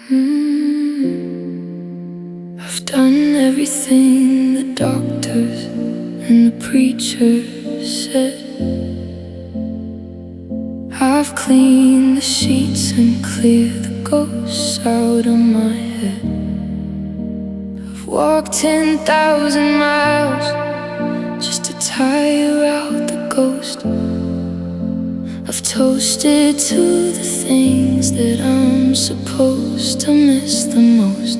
I've done everything the doctors and the preachers said. I've cleaned the sheets and cleared the ghosts out of my head. I've walked 10,000 miles just to tire out the ghost. I've toasted to the things that I'm supposed to miss the most.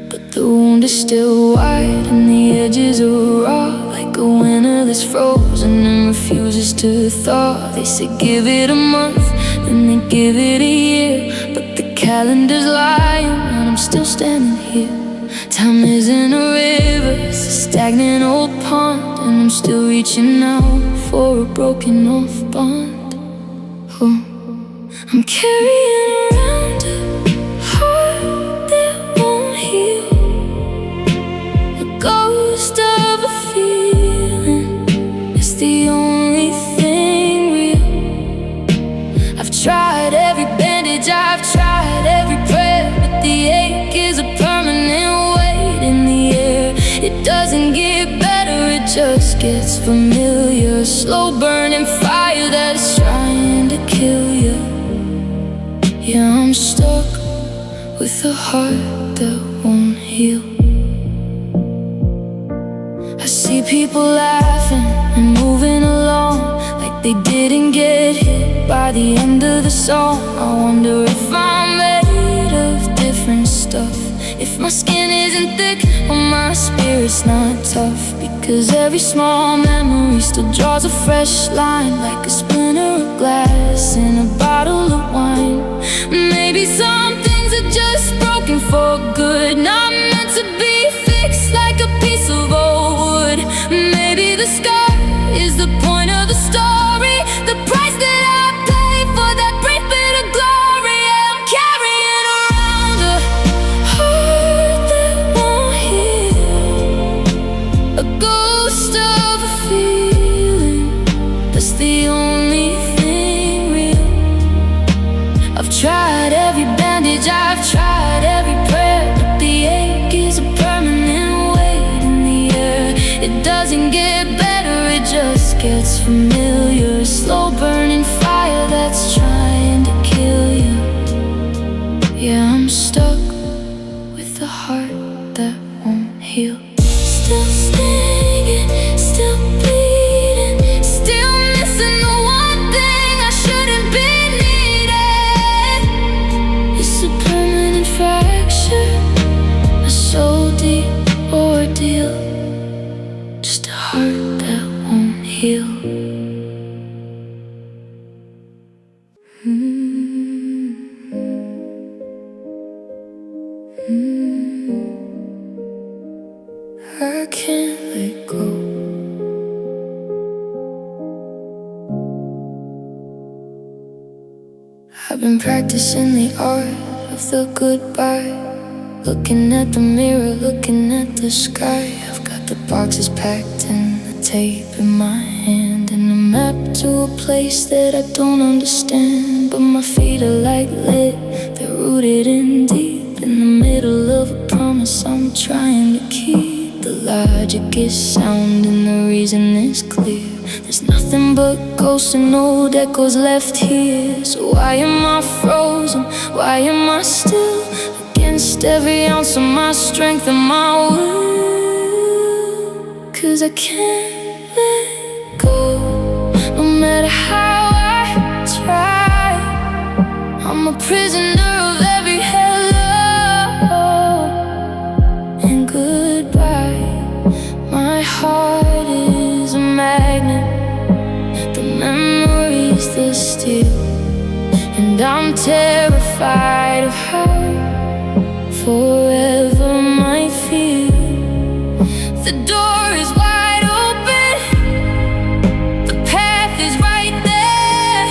But the wound is still wide and the edges are raw, like a winter that's frozen and refuses to thaw. They say give it a month, then they give it a year, but the calendar's lying and I'm still standing here. Time isn't a river, it's a stagnant old pond, and I'm still reaching out for a broken off bond. Oh, I'm carrying around a heart that won't heal, a ghost of a feeling. It's the only thing real. I've tried every bandage, I've tried every prayer, but the ache is a permanent weight in the air. It doesn't get better, it just gets familiar. A slow burning fire that's trying to kill you. Yeah, I'm stuck with a heart that won't heal. I see people laughing and moving along like they didn't get hit by the end of the song. I wonder if I'm made of different stuff, if my skin isn't thick or my spirit's not tough. Because every small memory still draws a fresh line, like a splinter of glass in a bottle of wine. Maybe some things are just broken for good, not meant to be fixed like a piece of old wood. Maybe the scar is the point of the story, the price that I pay for that brief bit of glory. I'm carrying around a heart that won't heal, a ghost of a feeling that's the only thing real. I've tried every bandage, I've tried every prayer, but the ache is a permanent weight in the air. It doesn't get better, it just gets familiar. A slow burning fire that's trying to kill you. Yeah, I'm stuck with a heart that won't heal. Still singing, still bleeding, still missing the one thing I shouldn't be needing. It's a permanent fracture, a soul deep ordeal, just a heart that won't heal. I can't let go. I've been practicing the art of the goodbye, looking at the mirror, looking at the sky. I've got the boxes packed and the tape in my hand, and a map to a place that I don't understand. But my feet are like lead, they're rooted in deep, in the middle of a promise I'm trying to keep. The logic is sound and the reason is clear. There's nothing but ghosts and old echoes left here. So why am I frozen? Why am I still against every ounce of my strength and my will? 'Cause I can't let go, no matter how I try. I'm a prisoner of every hello and goodbye. My heart is a magnet, the memories the steel, and I'm terrified of how forever might feel. The door is wide open, the path is right there,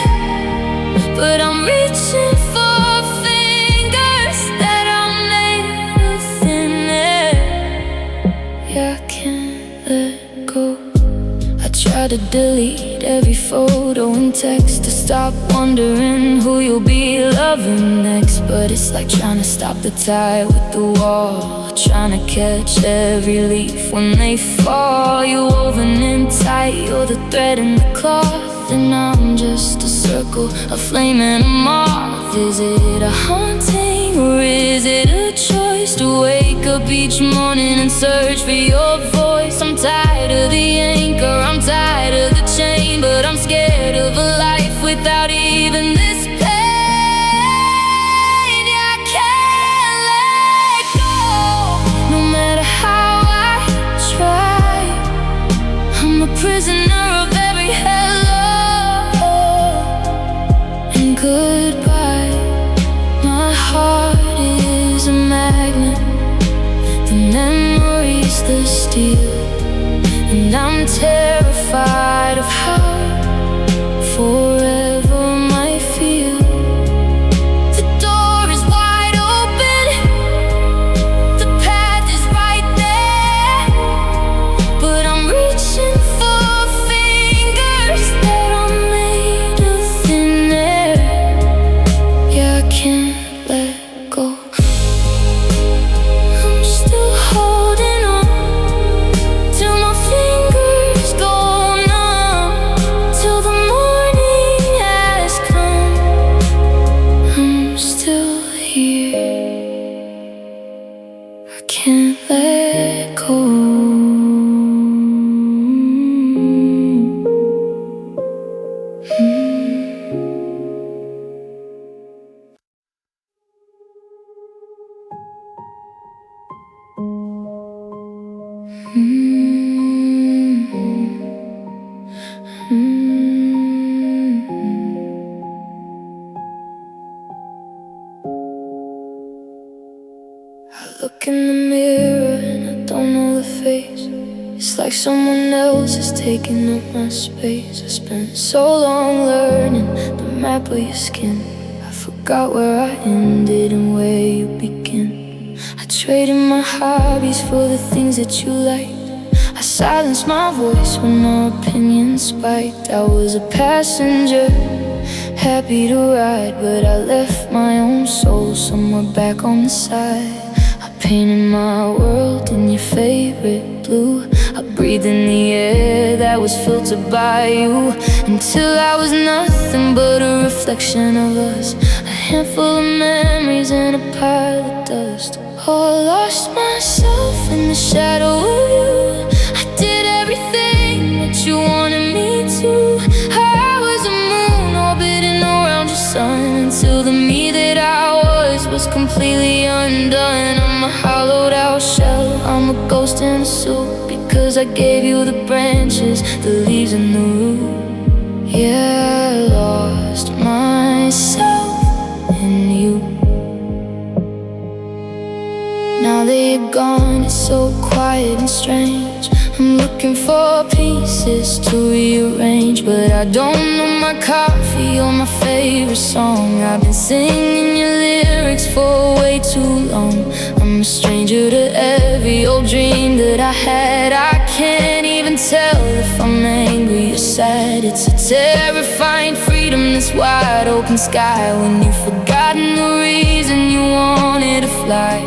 but I'm reaching for fingers that are made of thin air. Yeah, I can't let go. I try to delete delete every photo and text to stop wondering who you'll be loving next. But it's like trying to stop the tide with the wall, trying to catch every leaf when they fall. You're woven in tight, you're the thread in the cloth, and I'm just a circle, a flame and a moth. Is it a haunting or is it a choice to wake up each morning and search for your voice? I'm tired of the anchor, I'm tired of the chain, but I'm scared of a life without even this pain. Yeah, I can't let go, no matter how I try. I'm a prisoner of every hello and goodbye. My heart is a magnet, the memories the steel, and I'm terrified of how forever might feel. The door is wide open, the path is right there, but I'm reaching for fingers that are made of thin air. Yeah, I can't let go. I'm still holding on till my fingers go numb, till the morning has come. I'm still here, I can't let go. I look in the mirror and I don't know the face. It's like someone else is taking up my space. I spent so long learning the map of your skin. I forgot where I ended and where you begin. I traded my hobbies for the things that you liked. I silenced my voice when our opinions spiked. I was a passenger, happy to ride, but I left my own soul somewhere back on the side. I painted my world in your favorite blue. I breathed in the air that was filtered by you, until I was nothing but a reflection of us, a handful of memories and a pile of dust. Oh, I lost myself in the shadow of you. I did everything that you wanted me to. I was a moon orbiting around your sun, until the me that I was completely undone. I'm a hollowed out shell, I'm a ghost in a suit, because I gave you the branches, the leaves and the root. Yeah, I lost myself in you. Now that you're gone, it's so quiet and strange. I'm looking for pieces to rearrange, but I don't know my coffee or my favorite song. I've been singing your lyrics for way too long. I'm a stranger to every old dream that I had. I can't even tell if I'm angry or sad. It's a terrifying freedom, this wide open sky, when you've forgotten the reason you wanted to fly.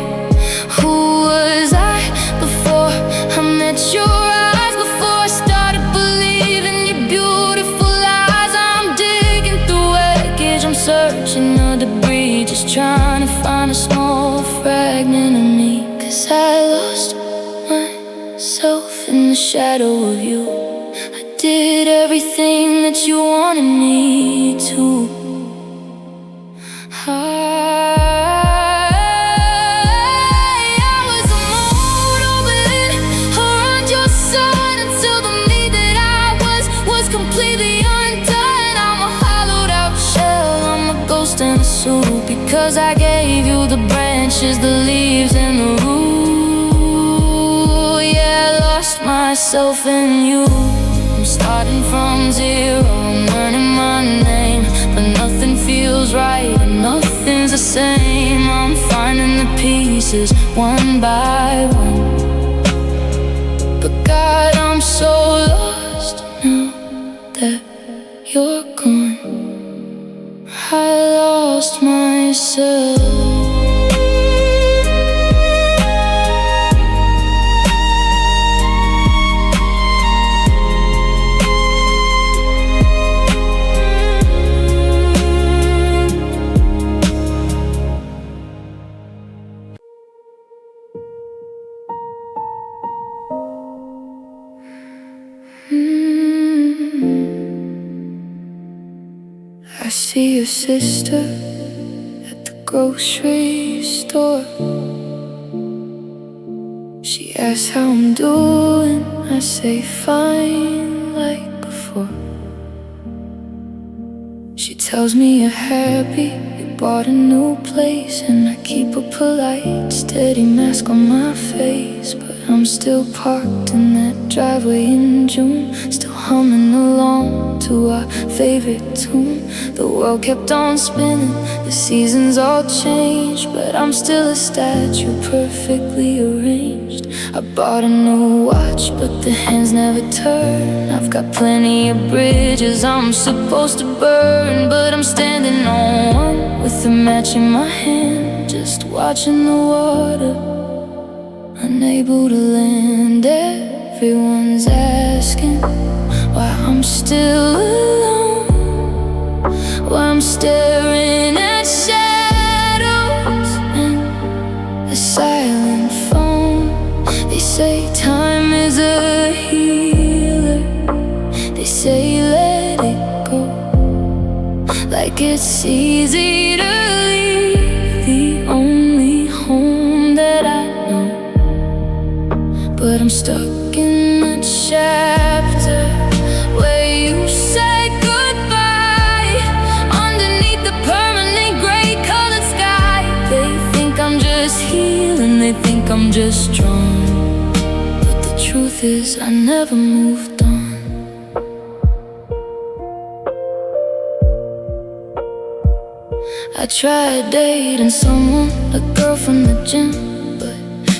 Who was I before I met your eyes? Before I started believing your beautiful lies. I'm digging through wreckage, I'm searching the debris, just trying to find a small fragment of me. 'Cause I lost myself in the shadow of you. I did everything that you wanted me to. Because I gave you the branches, the leaves and the root. Yeah, I lost myself in you. I'm starting from zero, I'm learning my name, but nothing feels right and nothing's the same. I'm finding the pieces one by one, but God, I'm so lost now that lost myself. I see your sister at the grocery store. She asks how I'm doing, I say fine like before. She tells me you're happy, you bought a new place, and I keep a polite, steady mask on my face. But I'm still parked in that driveway in June, still humming along to our favorite tune. The world kept on spinning, the seasons all changed, but I'm still a statue, perfectly arranged. I bought a new watch, but the hands never turn. I've got plenty of bridges I'm supposed to burn, but I'm standing on one with a match in my hand, just watching the water, unable to land. Everyone's asking why I'm still alone, why I'm staring at shadows and a silent phone. They say time is a healer, they say let it go, like it's easy to leave the only home that I know. But I'm stuck in the chapter where you say goodbye, underneath the permanent gray colored sky. They think I'm just healing, they think I'm just strong, but the truth is I never moved on. I tried dating someone, a girl from the gym, but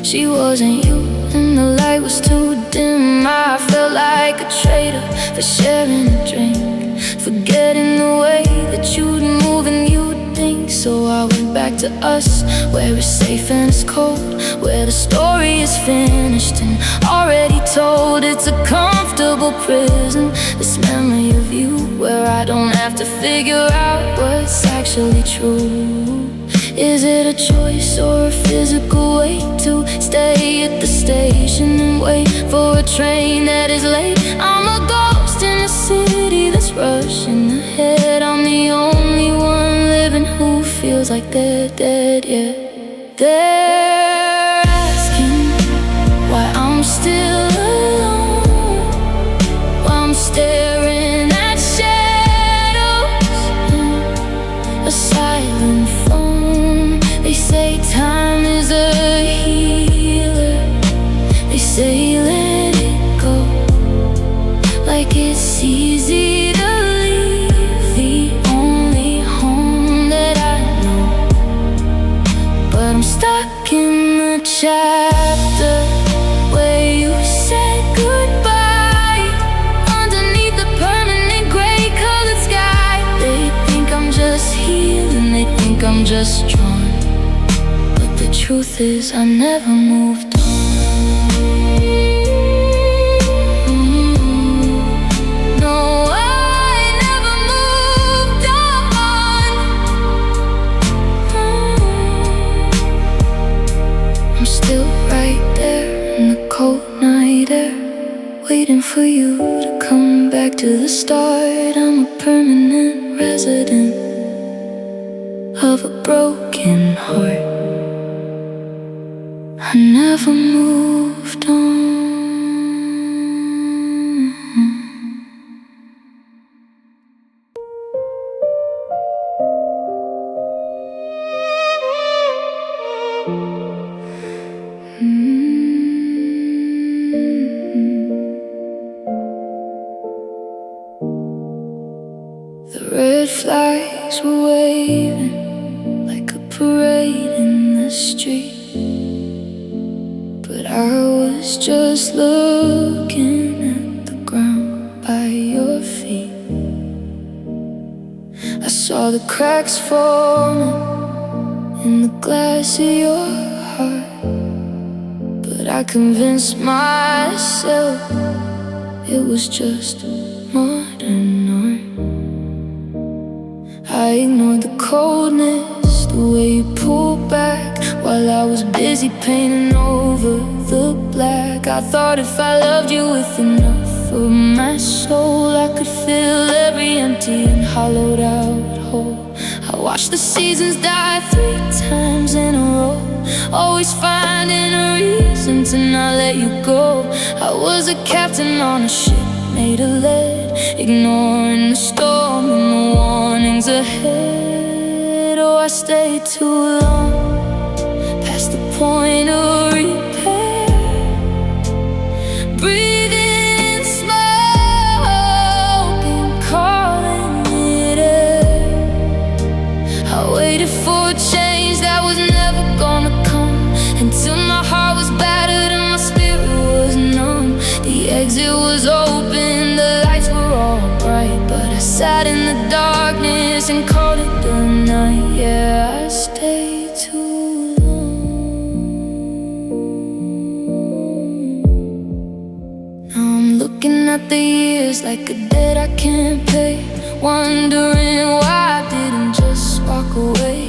she wasn't you, and the light was too dim. I felt like a traitor for sharing a drink, forgetting the way that you'd move and you'd think. So I went back to us, where it's safe and it's cold, where the story is finished and already told. It's a comfortable prison, this memory of you, where I don't have to figure out what's actually true. Is it a choice or a physical way to stay at the station and wait for a train that is late? I'm a ghost in a city that's rushing ahead. I'm the only one living who feels like they're dead, yeah. They're asking why I'm still alone, why I'm staring at shadows and a silent phone. They say time is a healer, they say let it go, like it's easy to leave the only home that I know. But I'm stuck in the chapter where you said goodbye, underneath the permanent gray colored sky. They think I'm just healing, they think I'm just strong, the truth is I never moved on. No, I never moved on. I'm still right there in the cold night air, waiting for you to come back to the start. I'm a permanent resident of a broken heart. I never moved on. The red flags were waving like a parade in the street, but I was just looking at the ground by your feet. I saw the cracks forming in the glass of your heart, but I convinced myself it was just modern art. I ignored the coldness, the way you pulled back while I was busy painting over the black. I thought if I loved you with enough of my soul, I could fill every empty and hollowed out hole. I watched the seasons die 3 times in a row, always finding a reason to not let you go. I was a captain on a ship made of lead, ignoring the storm and the warnings ahead. Oh, I stayed too long, past the point of repair, breathing in smoke and calling it air. I waited for a change that was never gonna come, until my heart was battered and my spirit was numb. The exit was open, the lights were all bright, but I sat in the darkness and called it the night. Yeah, I stayed too long. Now I'm looking at the years like a debt I can't pay, wondering why I didn't just walk away.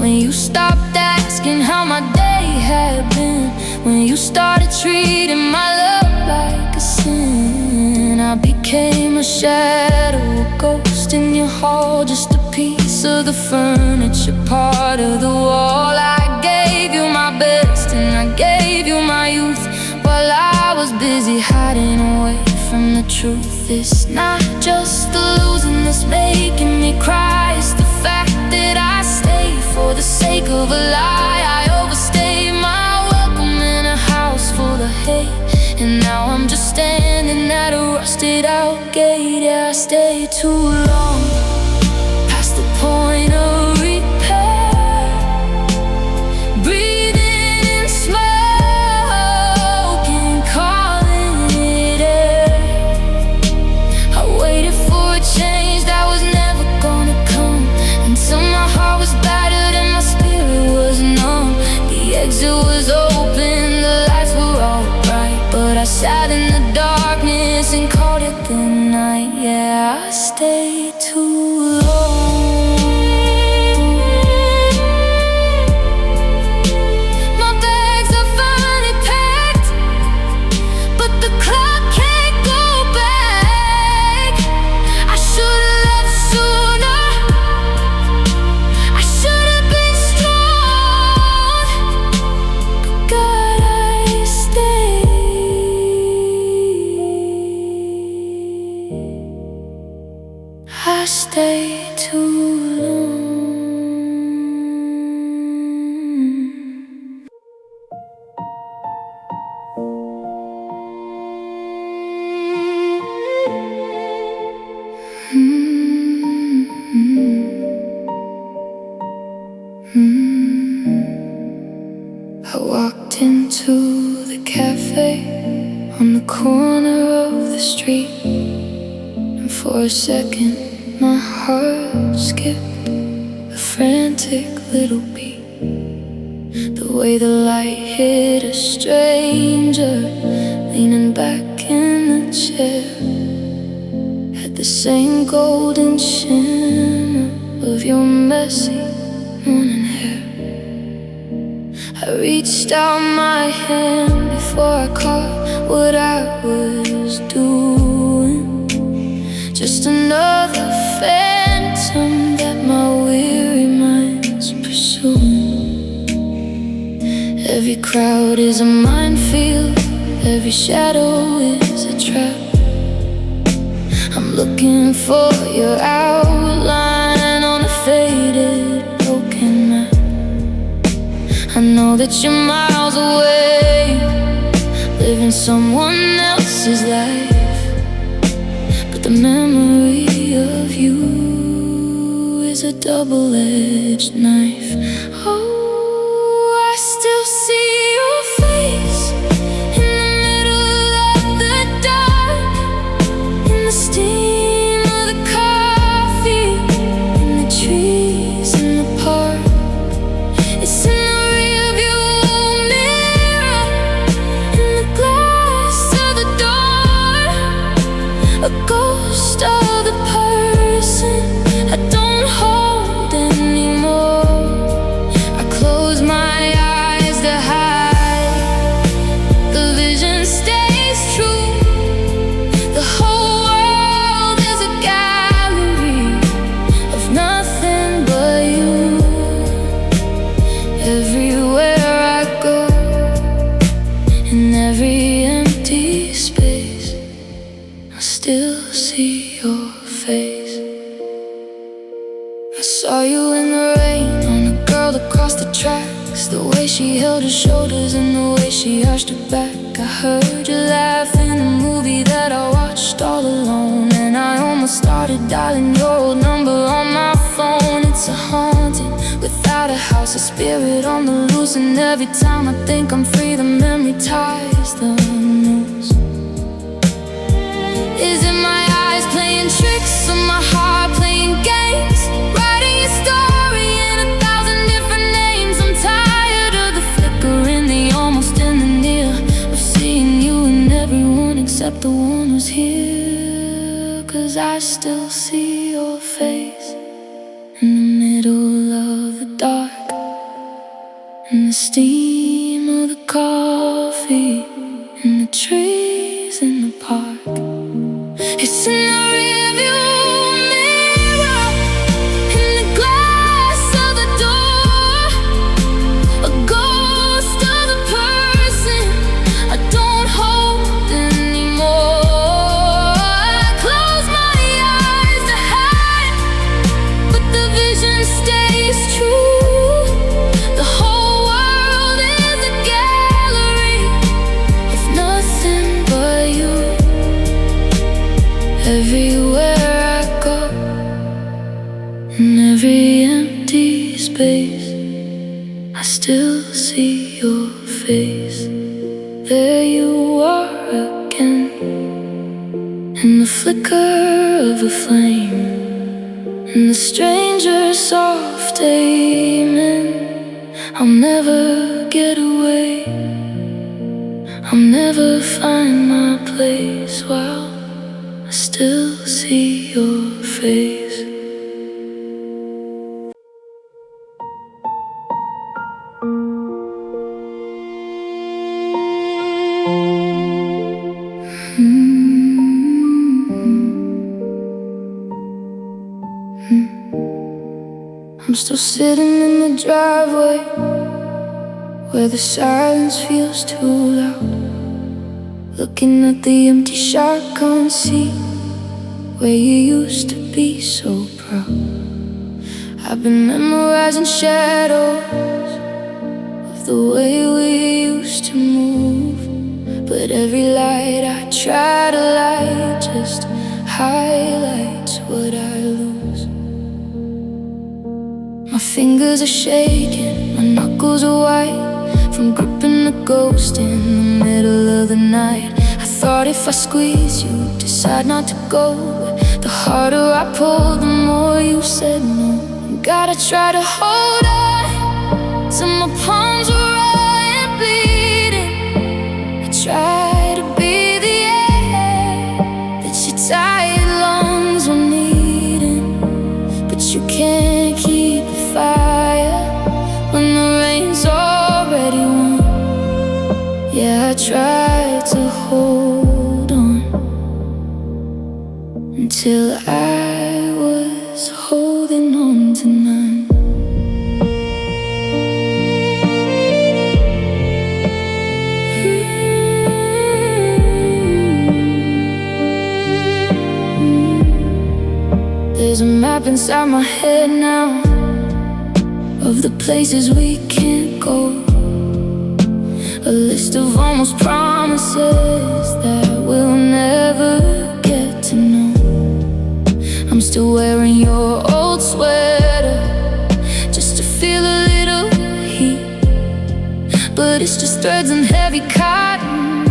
When you stopped asking how my day had been, when you started treating my love like a sin, I became a shadow, a ghost in your hall, just a piece of the furniture, part of the wall. I gave you my best and I gave you my youth, while I was busy hiding away from the truth. It's not just the losing that's making me cry, it's the fact that I stayed for the sake of a lie. I overstayed my welcome in a house full of hate, and now I'm just standing at a rusted out gate. Yeah, I stayed too long, past the point of repair, breathing in smoke and calling it air. I waited for a change that was never gonna come, until my heart was battered and my spirit was numb. The exit was open, the lights were all bright, but I sat in the darkness and called it the night. Yeah, I stayed too long. My bags are finally packed, but the clock can't go back. I should've left sooner, I should've been strong, but God, I stayed too long. I walked into the cafe on the corner of the street, and for a second my heart skipped a frantic little beat. The way the light hit a stranger leaning back in the chair had the same golden shimmer of your messy morning hair. I reached out my hand before I caught what I was doing, just another phantom that my weary mind's pursuing. Every crowd is a minefield, every shadow is a trap. I'm looking for your outline on a faded, broken map. I know that you're miles away, living someone else's life, but the memory of you is a double-edged knife. Oh, I still see your face in the middle of the dark, in the steam of the coffee, in the I saw you in the rain on a girl across the tracks. The way she held her shoulders and the way she arched her back. I heard you laugh in a movie that I watched all alone, and I almost started dialing your old number on my phone. It's a haunting without a house, a spirit on the loose, and every time I think I'm free, the memory ties the noose. Is it my eyes playing tricks or my heart playing games? Writing your story in 1,000 different names. I'm tired of the flicker in the almost and the near, of seeing you and everyone except the one who's here. 'Cause I still see your face in the middle of the dark, and the steam of the coffee and the trees in the park. It's in the rearview mirror, in the glass of the door, a ghost of the person I don't hold anymore. I close my eyes to hide, but the vision stays true. The whole world is a gallery of nothing but you. Everywhere I go, in every empty space, I still see your face. There you are again, in the flicker of a flame, in the stranger's soft amen. I'll never get away, I'll never find my place while I still see your face. I'm still sitting in the driveway where the silence feels too loud, looking at the empty shotgun seat where you used to be so proud. I've been memorizing shadows of the way we used to move, but every light I try to light just highlights what I lose. My fingers are shaking, my knuckles are white from gripping the ghost in the middle of the night. I thought if I squeeze you, decide not to go, but the harder I pulled, the more you said no. Gotta try to hold on till my palms are raw and bleeding. I try to be the air that your tired lungs were needing, but you can't keep the fire when the rain's already won. Yeah, I tried to hold on until I was holding on to none. There's a map inside my head now of the places we can't go, a list of almost promises that we'll never get to know. I'm still wearing your old sweater just to feel a little heat, but it's just threads and heavy cotton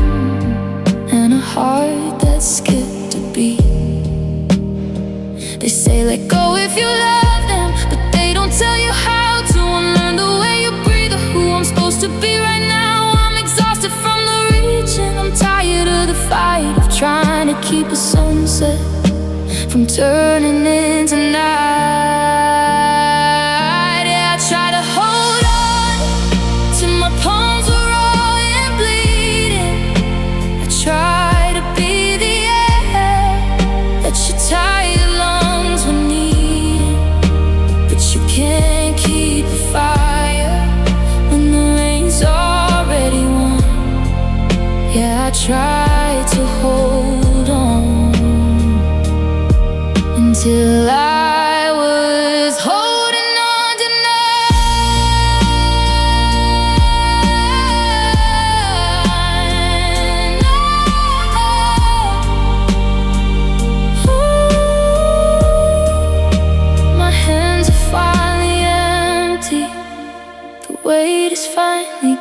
and a heart that's skipped a beat. They say let go if you love them, but they don't tell you how to unlearn the way you breathe or who I'm supposed to be right now. I'm exhausted from the reaching, I'm tired of the fight of trying to keep a sunset from turning into night. Yeah, I try to hold on till my palms are raw and bleeding. I try to be the air that your tired lungs were needing, but you can't keep the fire when the rain's already won. Yeah, I try to hold on until I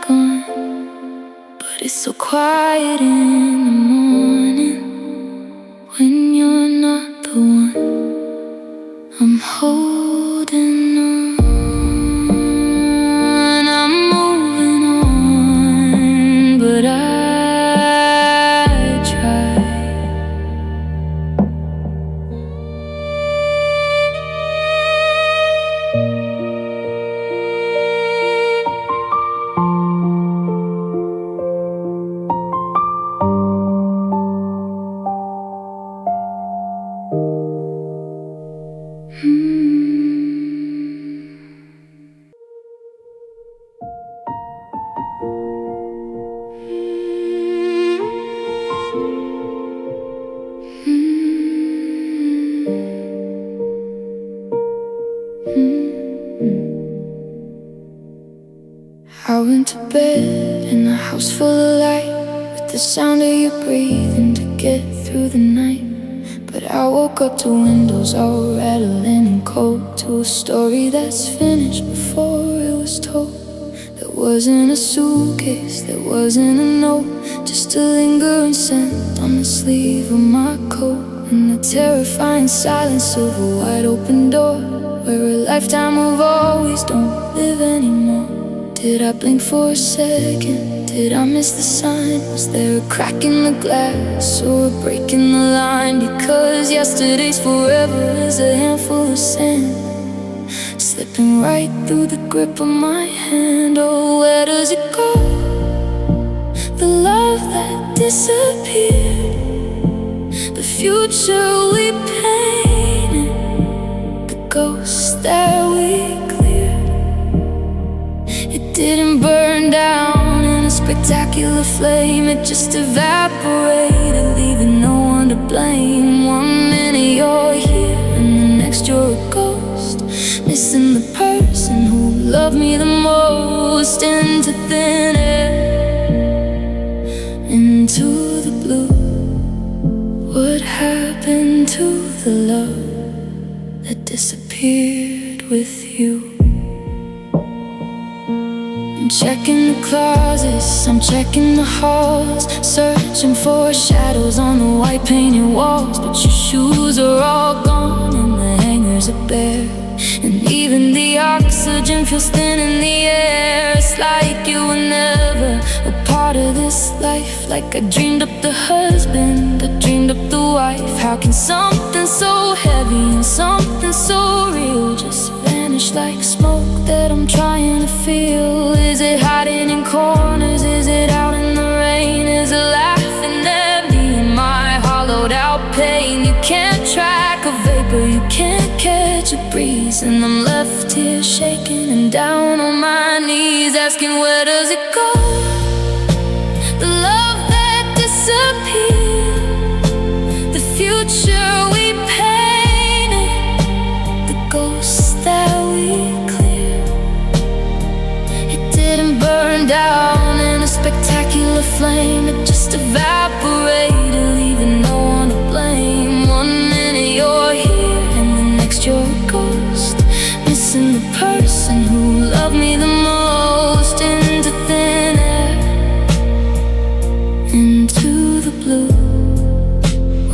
gone, but it's so quiet in the morning when you're not the one. I'm holding on, I'm moving on, but I try. I went to bed in a house full of light, with the sound of you breathing to get through the night. But I woke up to windows all rattling and cold, to a story that's finished before it was told. There wasn't a suitcase, there wasn't a note, just a lingering scent on the sleeve of my coat, and the terrifying silence of a wide open door, where a lifetime of always don't live anymore. Did I blink for a second? Did I miss the sign? Was there a crack in the glass or a break in the line? Because yesterday's forever is a handful of sand, slipping right through the grip of my hand. Oh, where does it go? The love that disappeared, the future we painted, the ghosts that we cleared. It didn't burn down in a spectacular flame, it just evaporated, leaving no one to blame. 1 minute you're here and the next you're a ghost, missing the person who loved me the most. Into thin air, into the blue. What happened to the love that disappeared with you? I'm checking the closets, I'm checking the halls, searching for shadows on the white painted walls. But your shoes are all gone and the hangers are bare, and even the oxygen feels thin in the air. It's like you were never a part of this life. Like I dreamed up the husband, I dreamed up the wife. How can something so heavy and something so real just vanish like smoke that I'm trying to feel? Is it hiding in corners? Is it out in the rain? Is it laughing at me in my hollowed out pain? You can't track a vapor, you can't catch a breeze, and I'm left here shaking and down on my knees, asking where does it go? The love that disappeared, the future we painted, the ghosts that we cleared. It didn't burn down in a spectacular flame, it just evaporated, leaving no one to blame. 1 minute you're here and the next you're a ghost, missing the person who loved me the most. Into thin air, into the blue.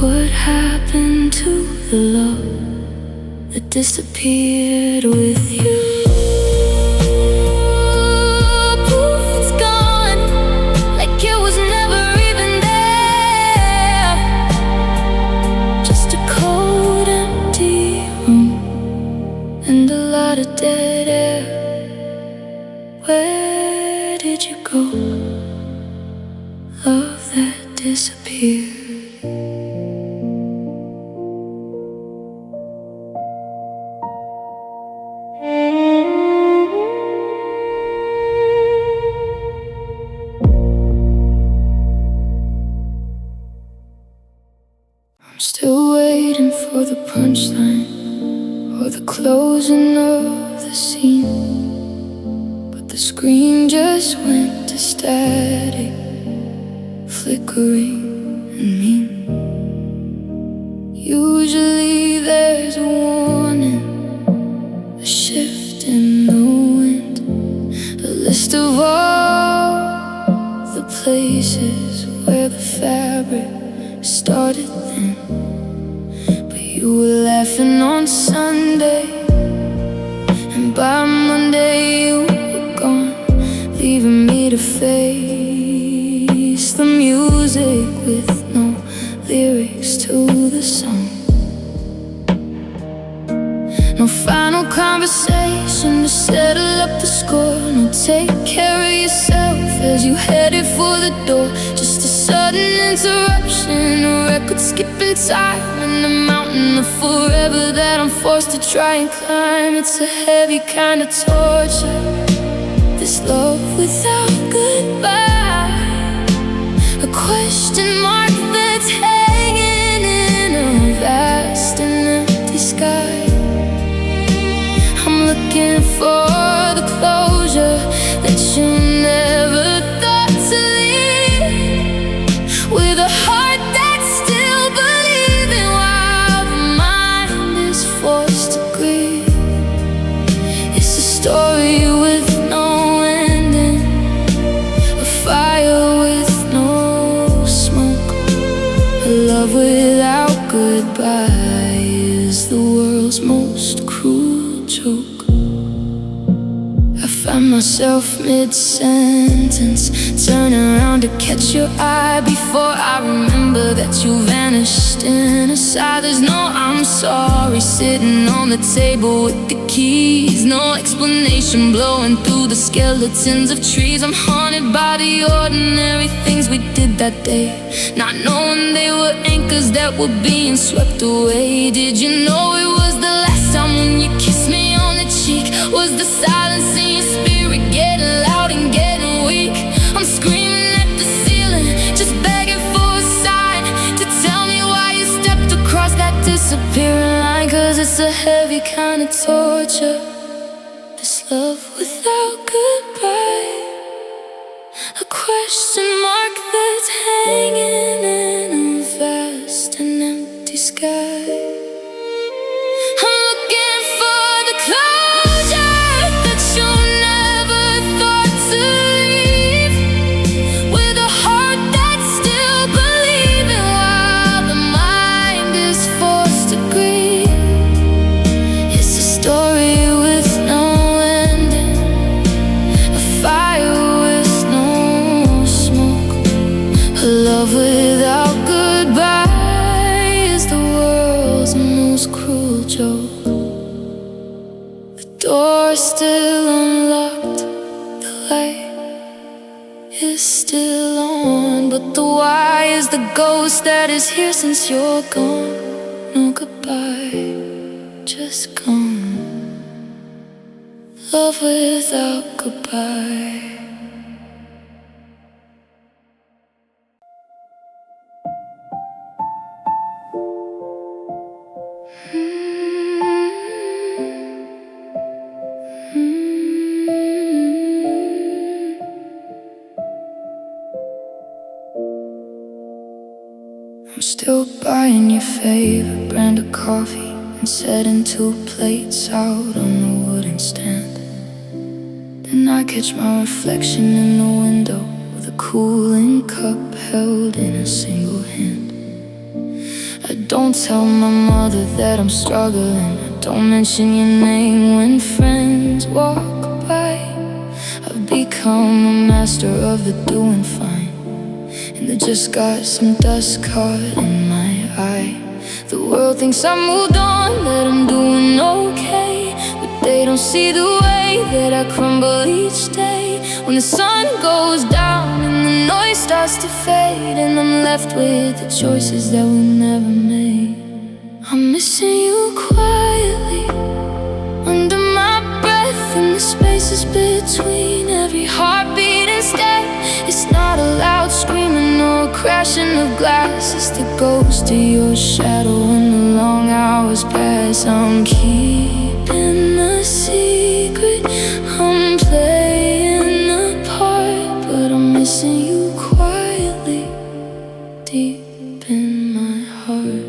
What happened to the love that disappeared with you? Poof, it's gone, like it was never even there. Just a cold, empty room and a lot of dead air. Where did you go? Love that disappeared. I'm still waiting for the punchline or the closing of the scene, but the screen just went to static, flickering and mean. Usually there's a warning, a shift in the wind, a list of all places where the fabric started then. But you were laughing on Sunday, and by Monday you were gone, leaving me to face the music with no lyrics to the song. No final conversation to settle up the score. No take care of yourself as you headed for the door. Just a sudden interruption, a record skipping time, and a mountain of forever that I'm forced to try and climb. It's a heavy kind of torture, this love without goodbye. A question mark that's hanging in a vast and empty sky. I'm looking for the closure that you never thought to leave, with a heart that's still believing while the mind is forced to grieve. It's a story with no ending, a fire with no smoke. A love without goodbye is the world's most cruel joke. I find myself mid-sentence, turn around to catch your eye before I remember that you vanished in a sigh. There's no I'm sorry sitting on the table with the keys, no explanation blowing through the skeletons of trees. I'm haunted by the ordinary things we did that day, not knowing they were anchors that were being swept away. Did you know it was the last time when you kissed me on the cheek? Was the silence in your spirit getting loud and getting weak? I'm screaming at the ceiling, just begging for a sign to tell me why you stepped across that disappearing line. Cause it's a heavy kind of torture, this love without goodbye. A question mark that's hanging in a vast and empty sky. I'm looking for the closure that you never thought to leave, with a heart that's still believing while the mind is forced to grieve. It's a story with no ending, a fire with no smoke. A love without goodbye is the world's most cruel joke. The door's still unlocked, the light is still on, but the why is the ghost that is here since you're gone. No goodbye, just gone. Love without goodbye. I'm still buying your favorite brand of coffee and setting 2 plates out on the wooden stand. Then I catch my reflection in the window with a cooling cup held in a single hand. I don't tell my mother that I'm struggling, I don't mention your name when friends walk by. I've become a master of the doing fine, and I just got some dust caught in my eye. The world thinks I moved on, that I'm doing okay, but they don't see the way that I crumble each day. When the sun goes down and the noise starts to fade, and I'm left with the choices that we never made. I'm missing you quietly, under my breath, in the spaces between every heartbeat. Instead, it's not a loud screaming or a crashing of glass, it's the ghost of your shadow when the long hours pass. I'm keeping a secret, I'm playing the part, but I'm missing you quietly, deep in my heart.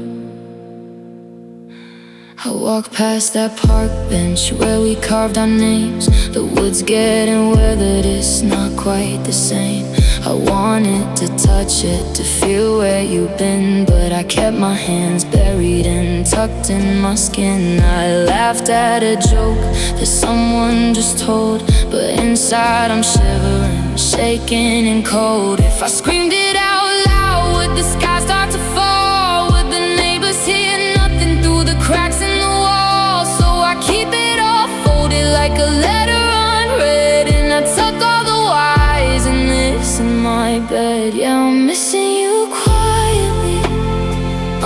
I walk past that park bench where we carved our names. The wood's getting weathered, it's not quite the same. I wanted to touch it, to feel where you've been, but I kept my hands buried and tucked in my skin. I laughed at a joke that someone just told, but inside I'm shivering, shaking and cold. If I screamed it out loud, would the sky start to fall? Would the neighbors hear nothing through the cracks in the wall? So I keep it all folded like a letter unread, and I tuck all the whys in this in my bed. Yeah, I'm missing you quietly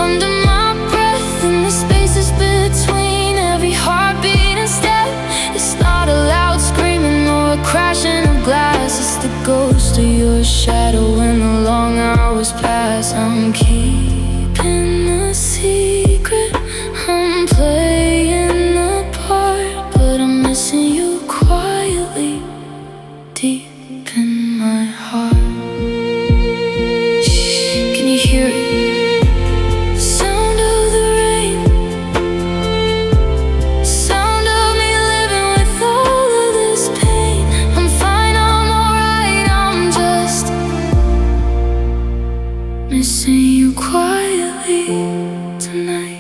under my breath, in the spaces between every heartbeat and step. It's not a loud screaming or a crashing of glass, it's the ghost of your shadow when the long hours pass. I'm keeping a secret, I'm playing the part, but I'm missing you quietly deep in my heart. Can you hear it? Sound of the rain, sound of me living with all of this pain. I'm fine, I'm alright, I'm just missing you quietly tonight.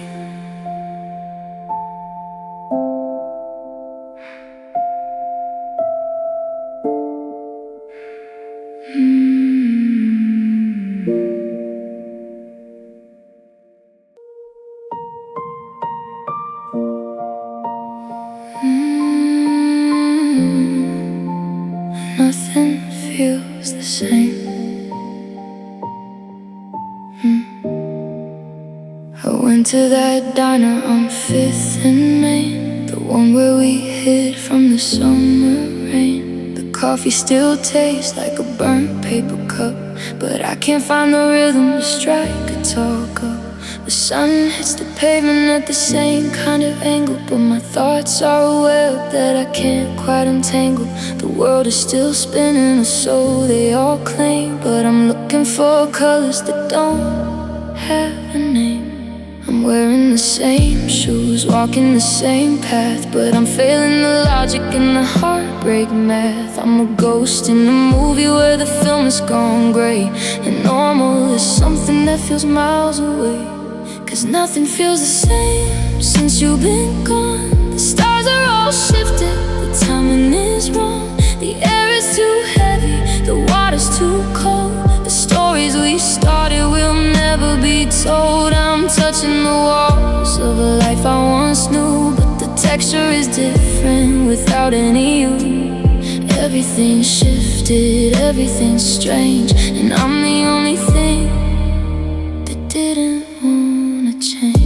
Nothing feels the same. I went to that diner on 5th and Main, the one where we hid from the summer rain. The coffee still tastes like a burnt paper cup, but I can't find the rhythm to strike a tall cup. The sun hits the pavement at the same kind of angle, but my thoughts are a web that I can't quite untangle. The world is still spinning, or so they all claim, but I'm looking for colors that don't have a name. I'm wearing the same shoes, walking the same path, but I'm failing the logic and the heartbreak math. I'm a ghost in a movie where the film has gone gray, and normal is something that feels miles away. 'Cause nothing feels the same since you've been gone. The stars are all shifted, the timing is wrong. The air is too heavy, the water's too cold. The stories we started will never be told. I'm touching the walls of a life I once knew, but the texture is different without any you. Everything's shifted, everything's strange, and I'm the only thing that didn't wanna change.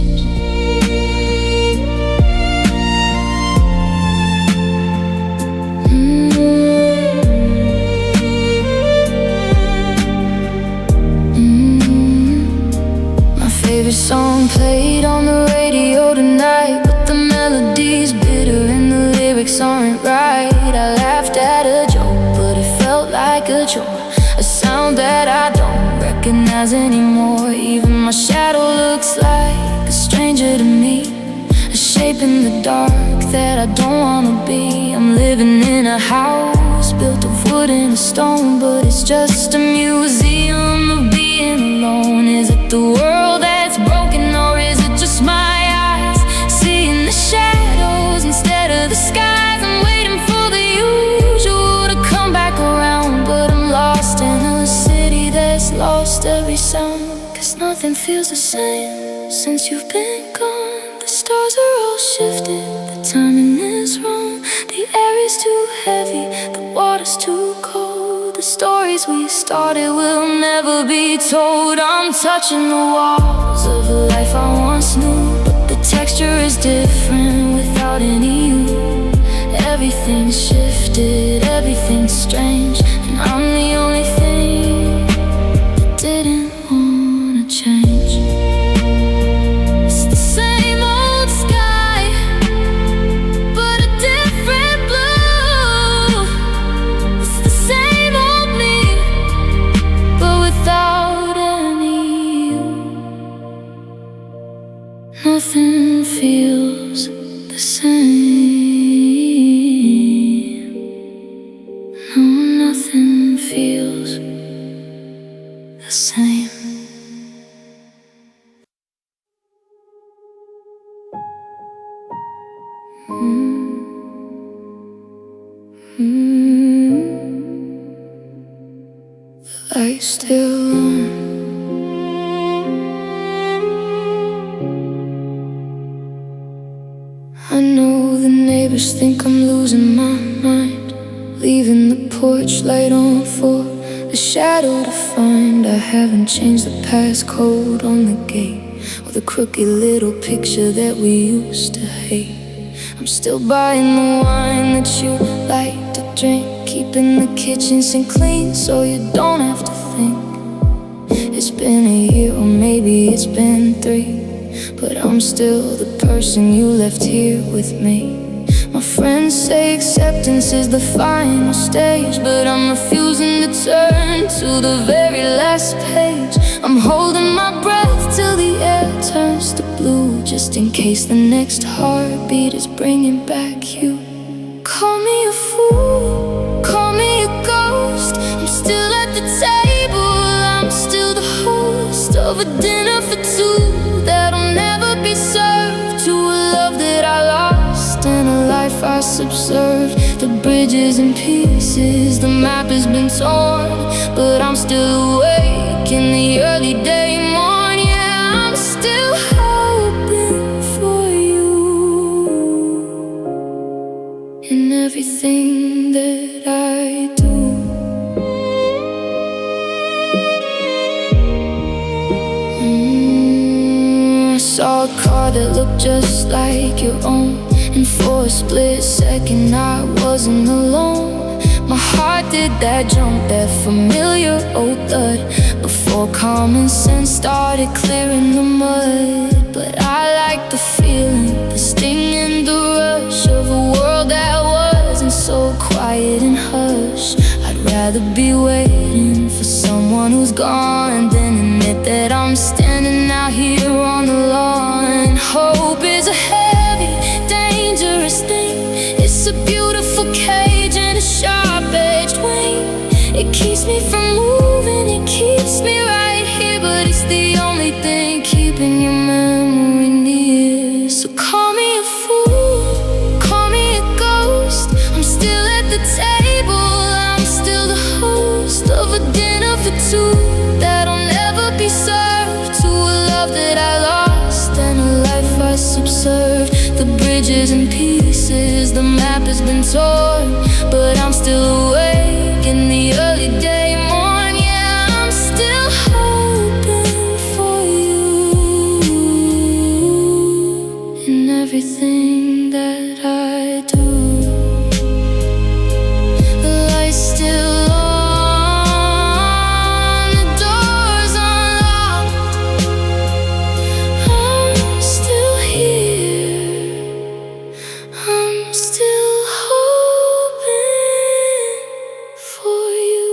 My favorite song played on the radio tonight, but the melody's bitter and the lyrics aren't right. I laughed at a joke, but it felt like a chore, a sound that I don't recognize anymore. Even my shadow looks like a stranger to me, a shape in the dark that I don't wanna be. I'm living in a house built of wood and stone, but it's just a museum of being alone. Is it the world that's broken, or is it just my eyes seeing the shadows instead of the skies? I'm waiting for the usual to come back around, but I'm lost in a city that's lost every sound. 'Cause nothing feels the same since you've been gone. The stars are all shifted, the timing is wrong. The air is too heavy, the water's too cold. The stories we started will never be told. I'm touching the walls of a life I once knew, but the texture is different without any you. Everything's shifted, everything's strange, and I'm the only thing that didn't wanna change. It's the same old sky, but a different blue. It's the same old me, but without any you. Nothing feels light still on. I know the neighbors think I'm losing my mind, leaving the porch light on for the shadow to find. I haven't changed the passcode on the gate or the crooked little picture that we used to hate. I'm still buying the wine that you like to drink, keeping the kitchen sink clean so you don't have to think. It's been a year or maybe it's been 3, but I'm still the person you left here with me. My friends say acceptance is the final stage, but I'm refusing to turn to the very last page. I'm holding my breath till the air turns to blue, just in case the next heartbeat is bringing back you. Call me a fool, call me a ghost, I'm still at the table, I'm still the host of a dinner for two that'll never be served, to a love that I lost and a life I subserved. The bridge is in pieces, the map has been torn, but I'm still awake in the early day morn. Yeah, I'm still hoping for you in everything that I do. I saw a car that looked just like your own, and for a split second I wasn't alone. My heart did that jump, that familiar old thud, before common sense started clearing the mud. But I like the feeling, the sting and the rush of a world that wasn't so quiet and hush. I'd rather be waiting for someone who's gone than admit that I'm standing out here on the lawn. Hope is a heavy, dangerous thing. It's a beautiful cage and a sharp-edged wing. It keeps me from moving, it keeps me right here, but it's the only thing keeping your memory near. So call me a fool, call me a ghost, I'm still at the table, I'm still the host of a dinner for two that'll never be served, to a love that I lost and a life I subserved. The bridge is in pieces, the map has been torn, but I'm still awake in the early day morn. Yeah, I'm still hoping for you in everything that I do. The light's still on, the door's unlocked, I'm still here, I'm still hoping for you.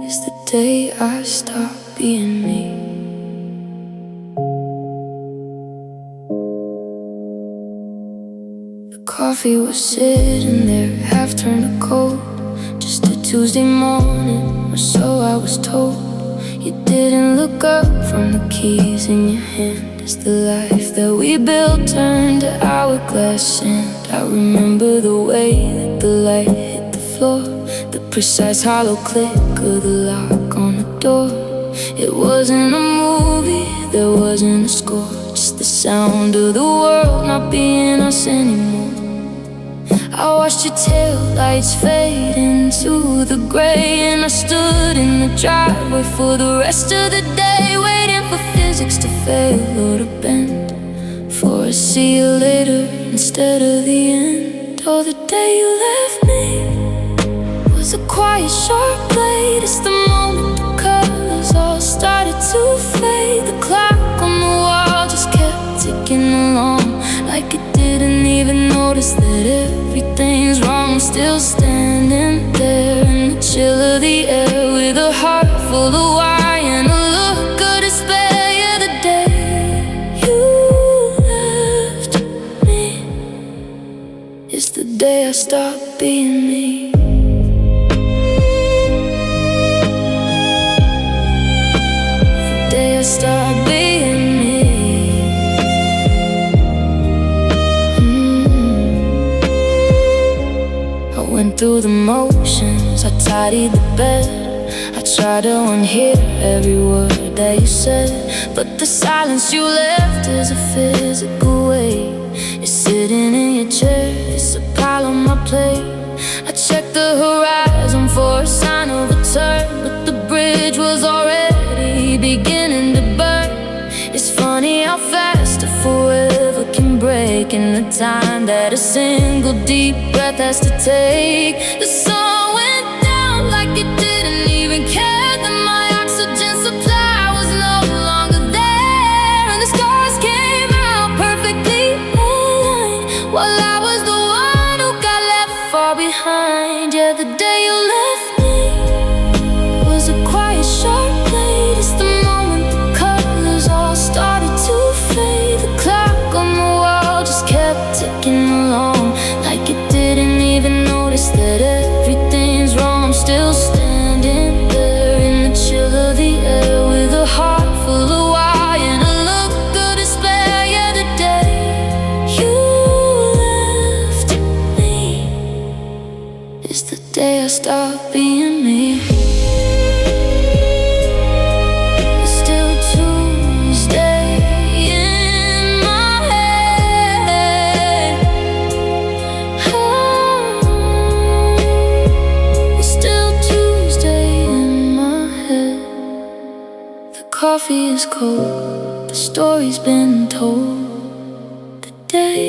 It's the day I stopped being me. The coffee was sitting there, half turned to cold. Just a Tuesday morning, or so I was told. You didn't look up from the keys in your hand as the life that we built turned to hourglass sand. I remember the way that the light hit the floor, the precise hollow click of the lock on the door. It wasn't a movie, there wasn't a score, just the sound of the world not being us anymore. I watched your tail lights fade into the gray, and I stood in the driveway for the rest of the day, waiting for physics to fail or to bend, for a see you later instead of the end. Oh, the day you left me was a quiet, sharp blade. It's the moment the colors all started to fade. The clock on the wall just kept ticking along, like it didn't even notice that everything's wrong. I'm still standing there in the chill of the air, with a heart full of why and a look of despair. Yeah, the day you stopped being me. The day I stopped being me. I went through the motions, I tidied the bed, I tried to unhear every word that you said. But the silence you left is a physical weight. You're sitting in your chair, it's a pile on my plate. I checked the horizon for a sign of a turn, but the bridge was already beginning to burn. It's funny how fast a forever can break in the time that a single deep breath has to take. The sun went down like it didn't even care that my oxygen supply was no longer there, and the stars came out perfectly aligned while I was the one who got left far behind. Yeah, the day you left me was a quiet, sharp blade. It's the moment the colors all started to fade. The clock on the wall just kept ticking along like it didn't even notice that everything's wrong. I'm still standing there in the chill of the air with a heart full of why and a look of despair. Yeah, the day you left me is the day I stopped being me. It's still Tuesday in my head. It's still Tuesday in my head. The coffee is cold, the story's been told. The day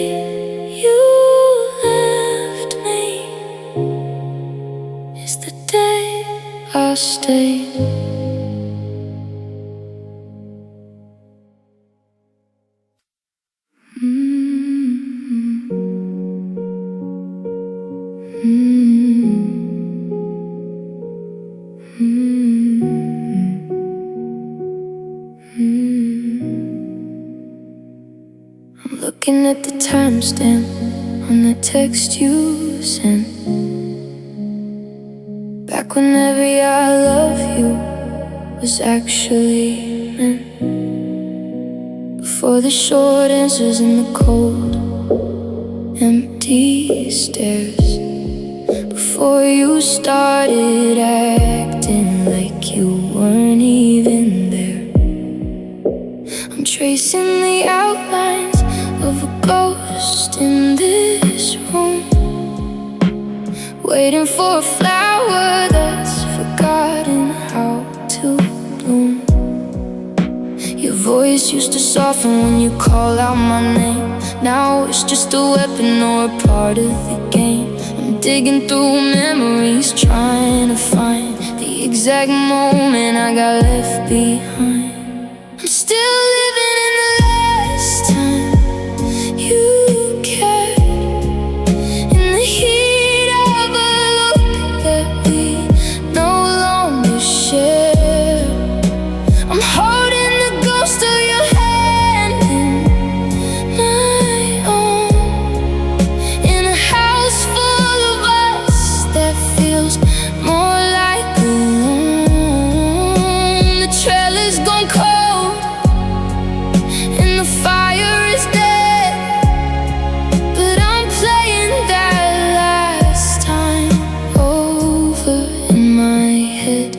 you left me is the day I stayed. I'm looking at the timestamp on the text you sent. Back when every I love you was actually meant. Before the short answers and the cold, empty stares. Before you started acting like you weren't even there. I'm tracing the outlines of a ghost in this room, waiting for a flower that's forgotten how to bloom. Your voice used to soften when you call out my name. Now it's just a weapon or a part of the game. I'm digging through memories, trying to find the exact moment I got left behind. I'm still living in the last time you cared, in the heat of a look that we no longer share. I'm holding the ghost of your hand in my own, in a house full of us that feels more like a room. The trail is gone cold and the fire is dead, but I'm playing that last time over in my head.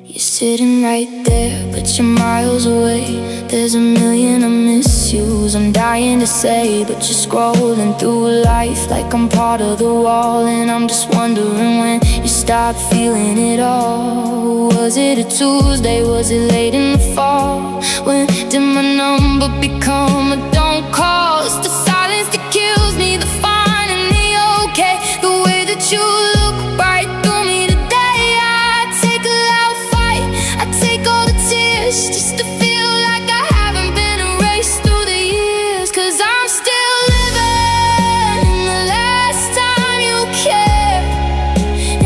You're sitting right there, but you're miles away. There's a million I miss yous I'm dying to say, but you're scrolling through life like I'm part of the wall. And I'm just wondering when you stop feeling it all. Was it a Tuesday? Was it late in the fall? When did my number become a don't call? It's the silence that kills me, the fine and the okay. The way that you look right through me today. I take a loud fight, I take all the tears just to feel like I haven't been erased through the years. 'Cause I'm still living in the last time you cared,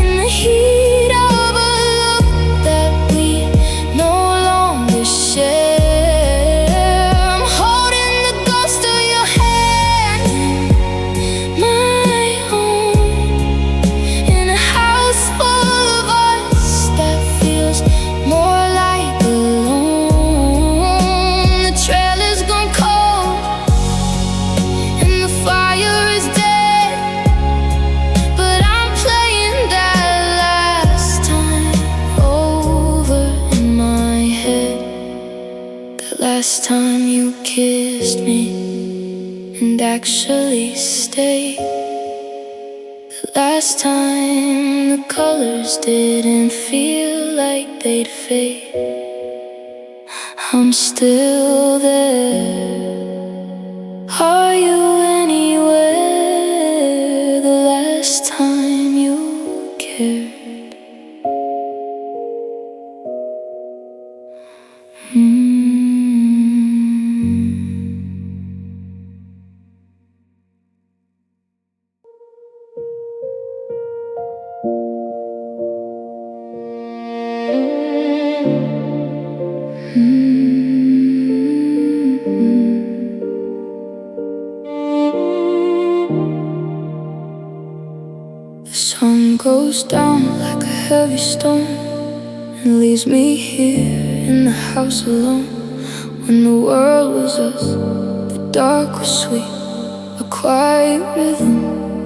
in the heat of a look that we no longer share. I'm holding the ghost of your hand in my you kissed me and actually stayed. The last time the colors didn't feel like they'd fade. I'm still there. Are you anywhere? The last time you cared. The sun goes down like a heavy stone and leaves me here in the house alone. When the world was us, the dark was sweet, a quiet rhythm,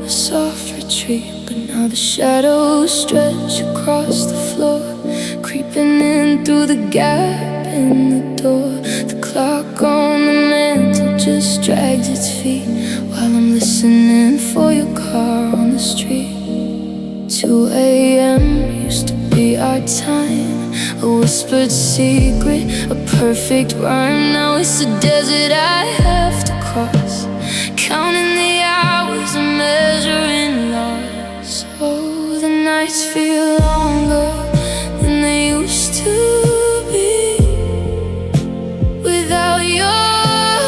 a soft retreat. But now the shadows stretch across the floor, creeping in through the gap in the door. The clock on the mantle just drags its feet while I'm listening for your car on the street. 2 a.m. used to be our time, a whispered secret, a perfect rhyme. Now it's a desert I have to cross, counting the hours and measuring loss. Oh, the nights feel longer than they used to be without your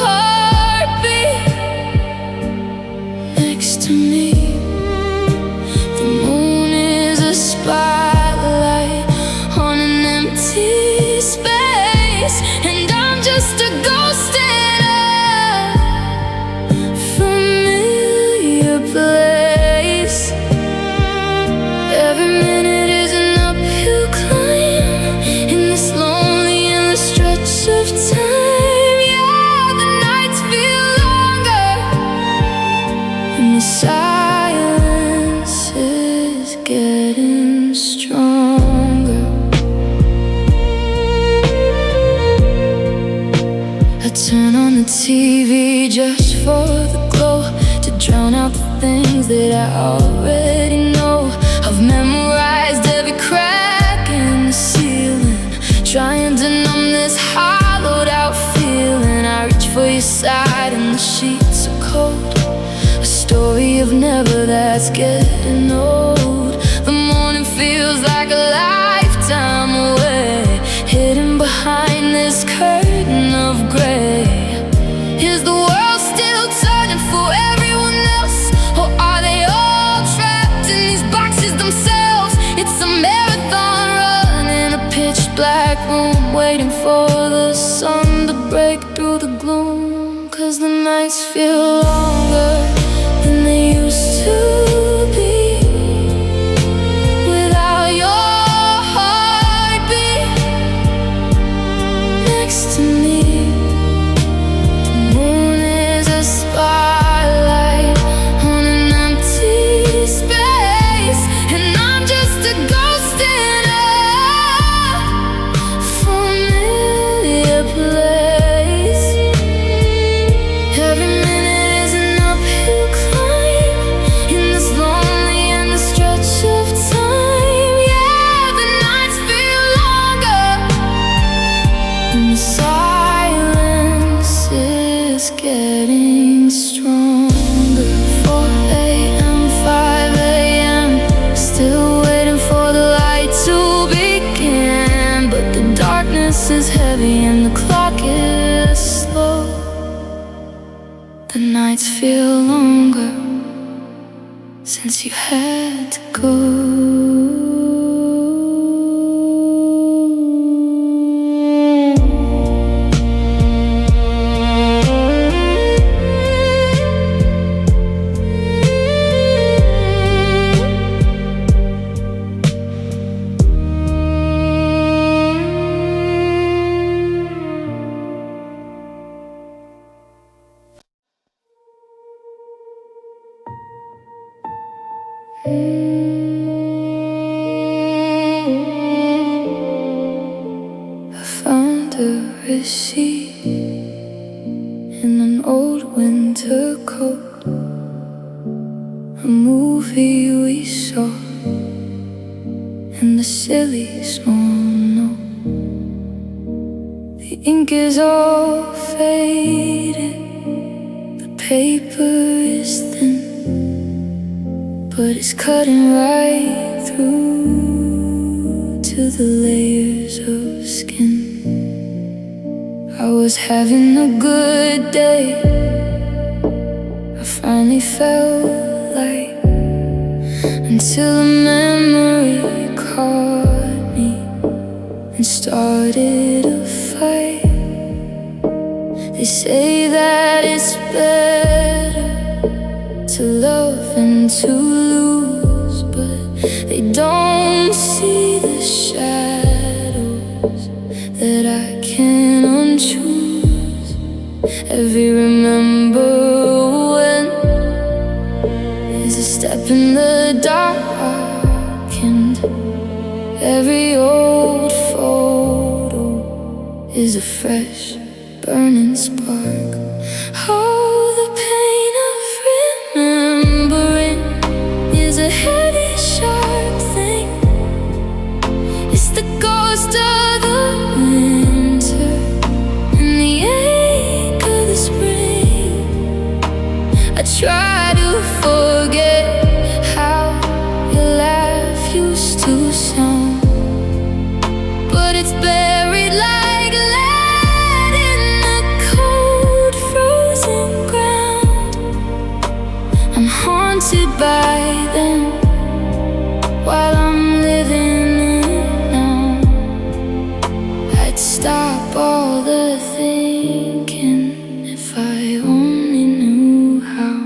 heartbeat next to me. Spotlight on an empty space, and I'm just a ghost in a familiar place. Every minute is an uphill climb in this lonely endless stretch of time. Yeah, the nights feel longer and the silence is getting stronger. I turn on the TV just for the glow, to drown out the things that I already know. I've memorized every crack in the ceiling, trying to numb this hollowed out feeling. I reach for your side and the sheets are cold, a story of never that's getting old. The morning feels like a lifetime away, hidden behind this curtain of gray. Is the world still turning for everyone else, or are they all trapped in these boxes themselves? It's a marathon run in a pitch black room, waiting for the sun to break through the gloom. 'Cause the nights feel longer than they used to be without your heartbeat next to me. The moon is a spotlight on an empty space, and I'm just a ghost in a familiar place. Every minute is an uphill climb in this lonely and the stretch of time. Yeah, the nights feel longer and the silence is getting stronger. 4 a.m., 5 a.m., still waiting for the light to begin. But the darkness is heavy and the clock is slow. The nights feel longer since you had to go. I found a receipt silly small note. The ink is all faded, the paper is thin, but it's cutting right through to the layers of skin. I was having a good day, I finally felt like, until a memory caught me and started a fight. They say that it's better to love and to lose, but they don't see the shadows that I can't unchoose. Every remember when is a step in the dark, and every old photo is a fresh burning spark. Oh, the pain of remembering is a heavy, sharp thing. It's the ghost of the winter and the ache of the spring. I try to forget how your laugh used to sound, but it's buried like lead in the cold, frozen ground. I'm haunted by them while I'm living it now. I'd stop all the thinking if I only knew how.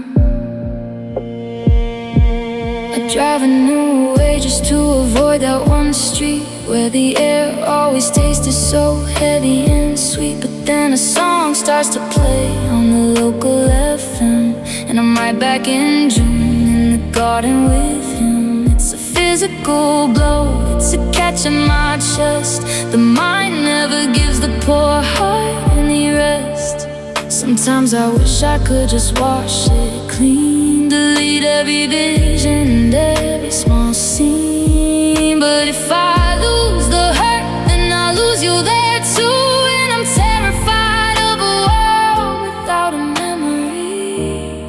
I'd drive a new way just to avoid that one street where the air always tasted so heavy and sweet. But then a song starts to play on the local FM, and I'm right back in June in the garden with him. It's a physical blow, it's a catch in my chest. The mind never gives the poor heart any rest. Sometimes I wish I could just wash it clean, delete every vision and every small scene. But if I lose the hurt, then I lose you there too. And I'm terrified of a world without a memory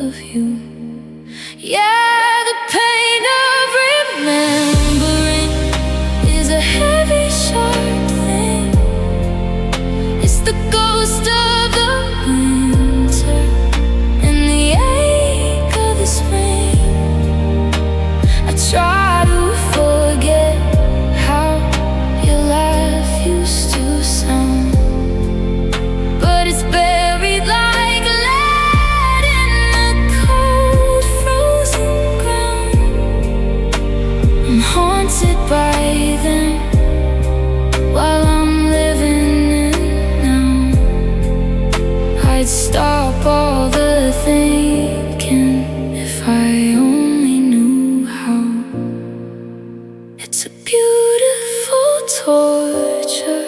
of you. Yeah, the pain of remembering is a heavy, sharp thing. It's the ghost of the winter and the ache of the spring. I try to forget how your laugh used to sound, but it's buried like lead in the cold, frozen ground. I'm haunted by them while I'm living it now. I'd stop all the thinking if I only knew how. It's a beautiful torture,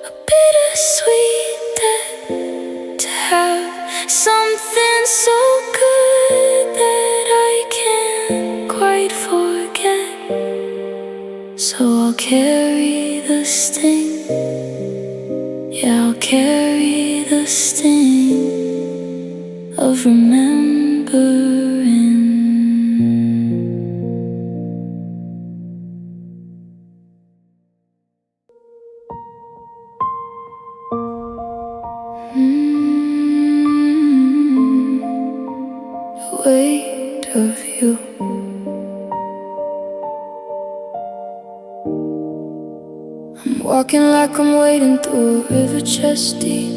a bittersweet debt, to have something so good that I can't quite forget. So I'll carry the sting, yeah, I'll carry the sting of remembering. The weight of you. I'm walking like I'm wading through a river chest deep,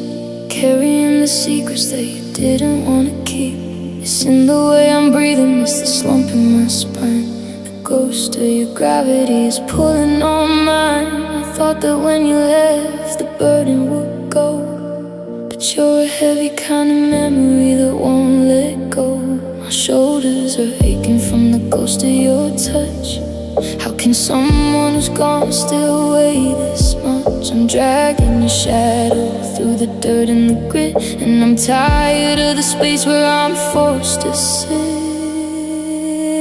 carrying the secrets that you didn't want to keep. It's in the way I'm breathing, it's the slump in my spine. The ghost of your gravity is pulling on mine. I thought that when you left, the burden would go, but you're a heavy kind of memory that won't let go. My shoulders are aching from the ghost of your touch. How can someone who's gone still weigh this much? I'm dragging your shadow through the dirt and the grit, and I'm tired of the space where I'm forced to sit.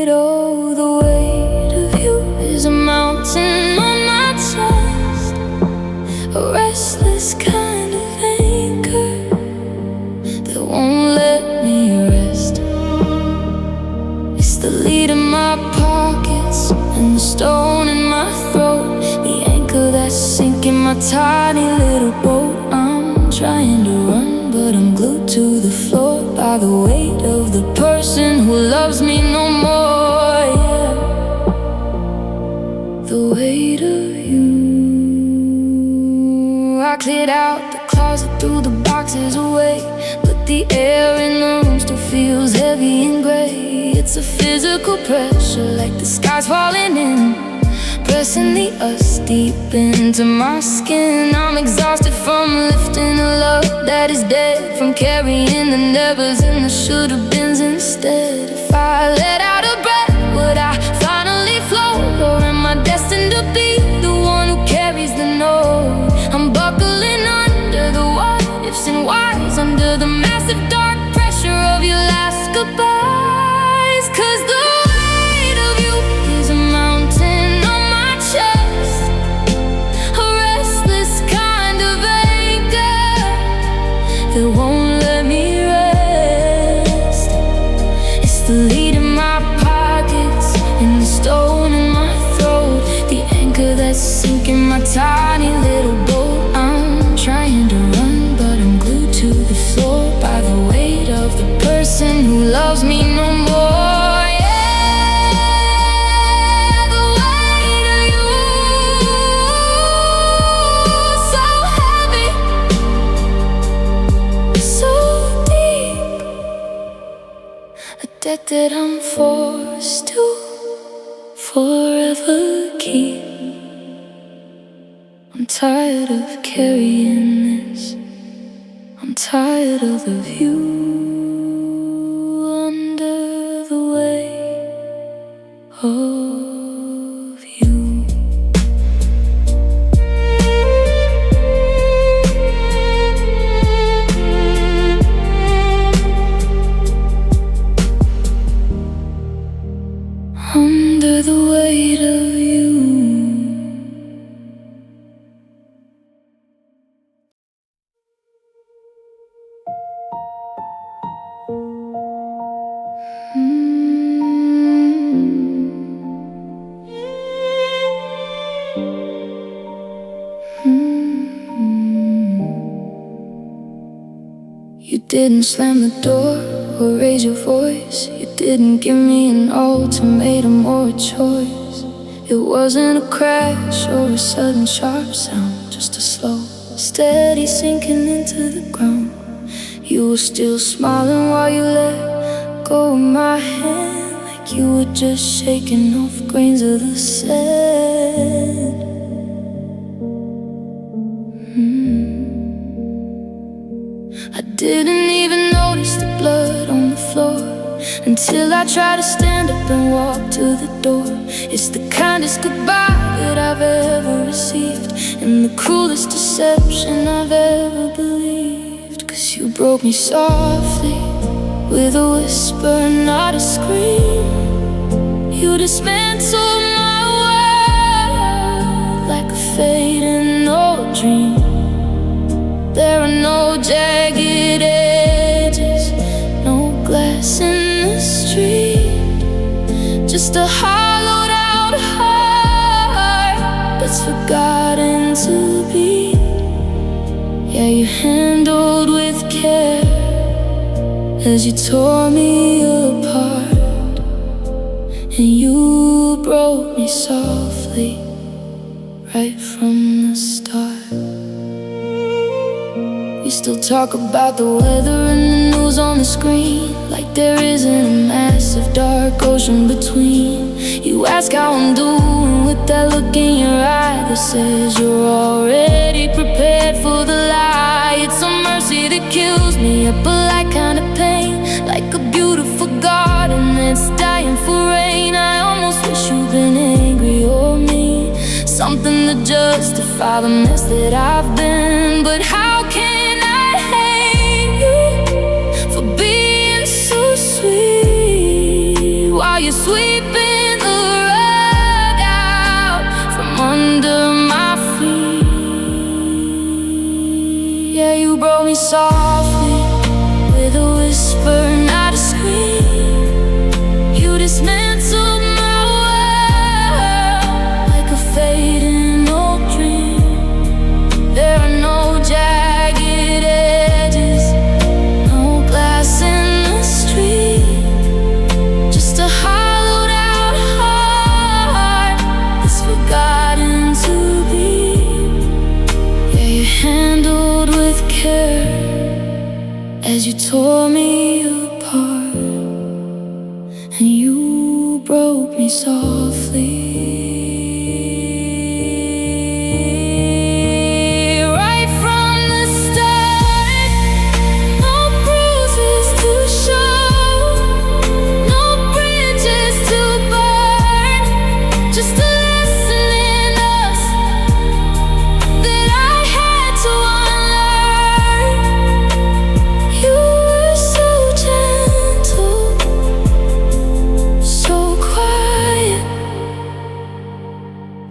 Oh, the weight of you is a mountain my tiny little boat. I'm trying to run, but I'm glued to the floor by the weight of the person who loves me no more, yeah. The weight of you. I cleared out the closet, threw the boxes away, but the air in the room still feels heavy and gray. It's a physical pressure, like the sky's falling in, pressing the us deep into my skin. I'm exhausted from lifting a love that is dead, from carrying the nevers and the should-have-beens instead. If I let out a breath, would I finally float? Or am I destined to be the one who carries the note? I'm buckling under the what-ifs and whys, under the massive dark pressure of your last goodbyes. 'Cause the weight of you is a mountain on my chest, a restless kind of anchor that won't let me rest. It's the lead in my pockets and the stone in my throat, the anchor that's sinking my tiny little boat. I'm trying to run, but I'm glued to the floor by the weight of the person who loves me no more, yeah. The weight of you, so heavy, so deep, a debt that I'm forced to forever keep. I'm tired of carrying this, I'm tired of the view under the weight of you. Under the weight of you. You didn't slam the door or raise your voice. You didn't give me an ultimatum or a choice. It wasn't a crash or a sudden sharp sound, just a slow, steady sinking into the ground. You were still smiling while you let go of my hand, like you were just shaking off grains of the sand. I didn't even notice the blood on the floor until I tried to stand up and walk to the door. It's the kindest goodbye that I've ever received, and the cruelest deception I've ever believed. 'Cause you broke me softly with a whisper, not a scream. You dismantled my world like a fading old dream. There are no jagged edges, no glass in the street, just a hollowed out heart that's forgotten to beat. Yeah, you handled with care as you tore me apart, and you broke me softly right from the start. We still talk about the weather and the news on the screen, like there isn't a massive dark ocean between. You ask how I'm doing with that look in your eye that says you're already prepared for the lie. It's a mercy that kills me, a polite kind of pain, like a beautiful garden that's dying for rain. I almost wish you'd been angry or mean, something to justify the mess that I've been. But how can I hate you for being so sweet while you're sweeping the rug out from under my feet? Yeah, you broke me softly with a whisper, not a scream. You dismantled my world like a fading old dream.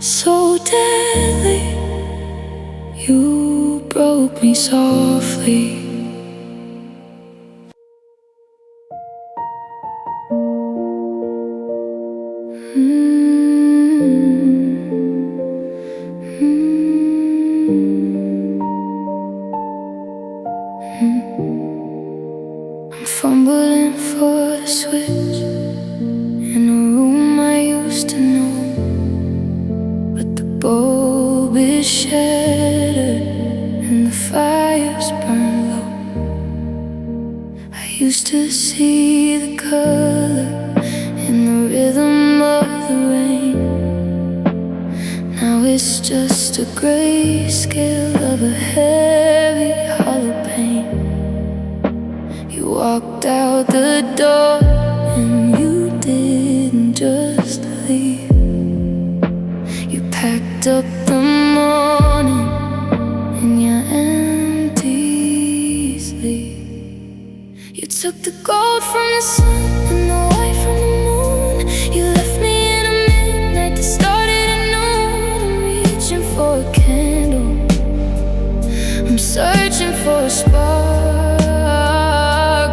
so deadly. You broke me softly. I'm fumbling for the switch in a room I used to know, but the bulb is shattered and the fires burn low. I used to see the color in the rhythm of the rain. Now it's just a grayscale of a heavy hollow pain. You walked out the door and you didn't just leave. You packed up the morning in your empty sleeve. You took the gold from the sun and the white from the moon. You left me in a midnight that started at noon. I'm reaching for a candle, I'm searching for a spark,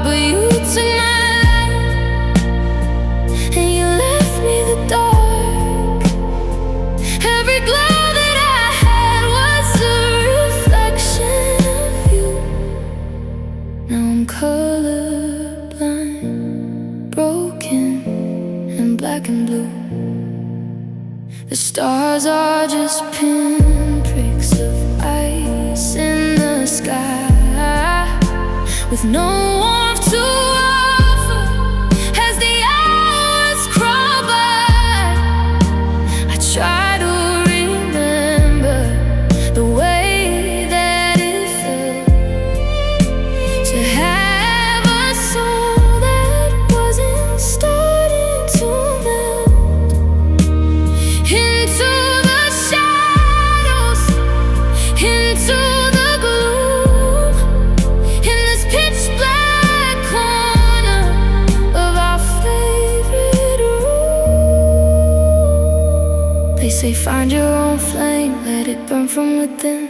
but you took my light and you left me the dark. Every glow that I had was a reflection of you. Now I'm colorblind, broken and black and blue. The stars are just pinpricks of ice in the sky, with no warmth to offer as the hours crawl by. I try to remember the way that it felt to have a soul that wasn't starting to melt into the shadows, into the gloom, in this pitch black corner of our favorite room. They say find your own flame, let it burn from within,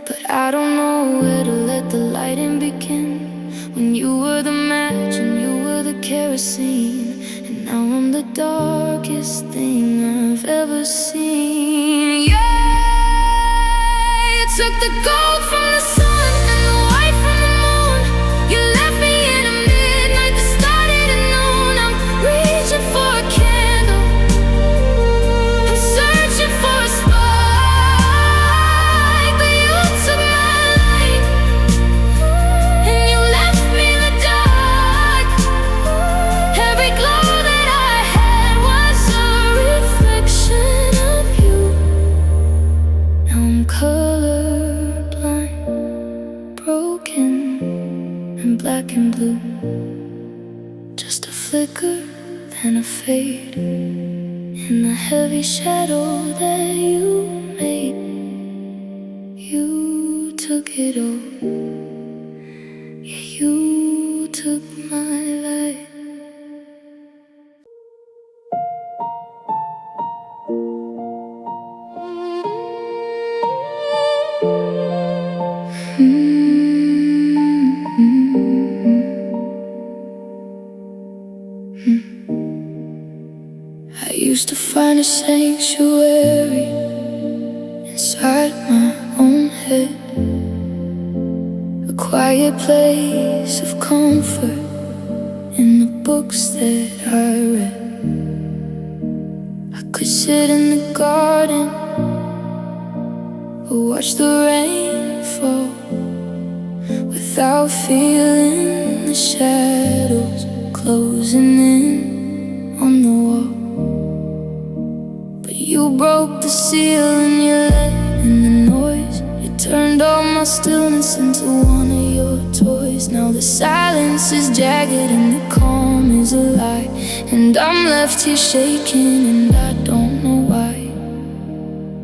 but I don't know where to let the lighting begin. When you were the match and you were the kerosene, and now I'm the darkest thing I've ever seen. Yeah, you took the gold from the sun and the white from the moon. You left me in a midnight that started at noon. I'm reaching for a candle, I'm searching for a spark, but you took my light and you left me the dark. Every glow that I had was a reflection of you. Now I'm colorblind, broken and black and blue. Just a flicker, then a fade in the heavy shadow that you made. You took it all, yeah, you took my life. I used to find a sanctuary inside my own head, a quiet place of comfort in the books that I read. I could sit in the garden or watch the rain fall without feeling the shadows closing in on the wall. But you broke the seal and you let in the noise. You turned all my stillness into one of your toys. Now the silence is jagged and the calm is a lie, and I'm left here shaking and I don't know why.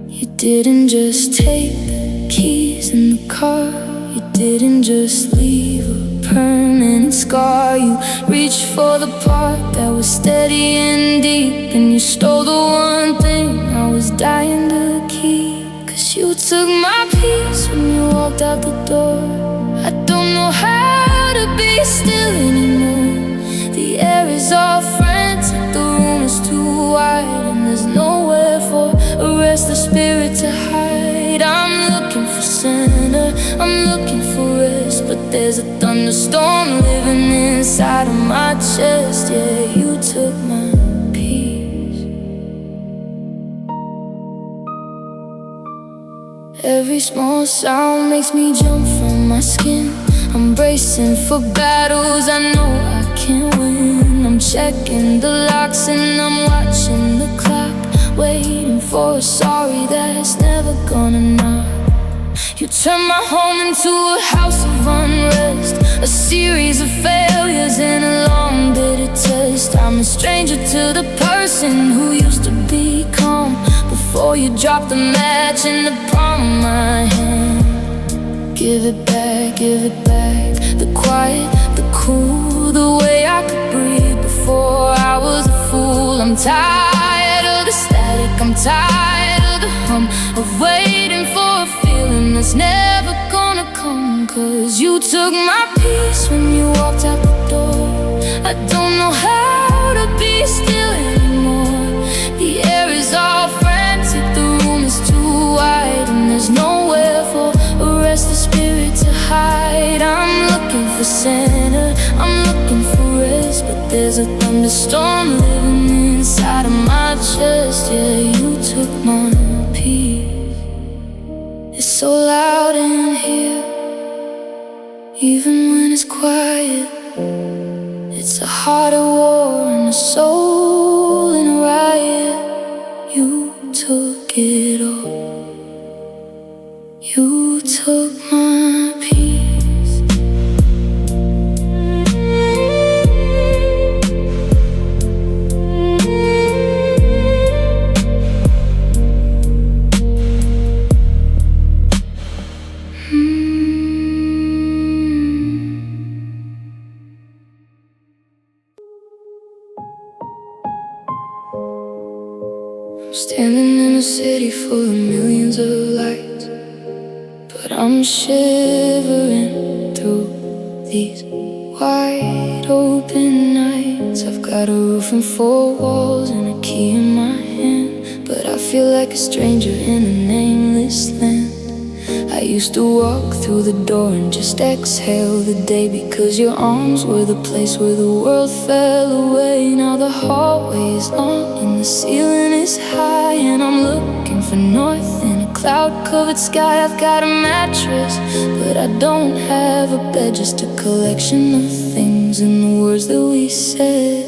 You didn't just take the keys in the car, you didn't just leave a permanent scar. You reached for the part that was steady and deep, and you stole the one thing I was was dying to keep. 'Cause you took my peace when you walked out the door. I don't know how to be still anymore. The air is all frantic, the room is too wide, and there's nowhere for a restless spirit to hide. I'm looking for center, I'm looking for rest, but there's a thunderstorm living inside of my chest. Yeah, you took my peace. Every small sound makes me jump from my skin. I'm bracing for battles I know I can't win. I'm checking the locks and I'm watching the clock, waiting for a sorry that's never gonna knock. You turned my home into a house of unrest, a series of failures and a long bitter test. I'm a stranger to the person who used to be calm before you dropped the match in the palm of my hand. Give it back, give it back. The quiet, the cool, the way I could breathe before I was a fool. I'm tired of the static, I'm tired of the hum of waiting for a feeling that's never gonna come. 'Cause you took my peace when you walked out the door. I don't know how to be still anymore. The air is all frantic, the room is too wide, and there's nowhere for a restless spirit to hide. I'm looking for center, I'm looking for rest, but there's a thunderstorm living inside of my chest. Yeah, you took my peace. It's so loud in here, even when it's quiet. It's a heart at war and a soul in a riot. You took it all. You took my peace. Standing in a city full of millions of lights, but I'm shivering through these wide open nights. I've got a roof and 4 walls and a key in my hand, but I feel like a stranger in a nameless land. I used to walk through the door and just exhale the day, because your arms were the place where the world fell away. Now the hallway is long and the ceiling is high, and I'm looking for north in a cloud-covered sky. I've got a mattress, but I don't have a bed, just a collection of things and the words that we said.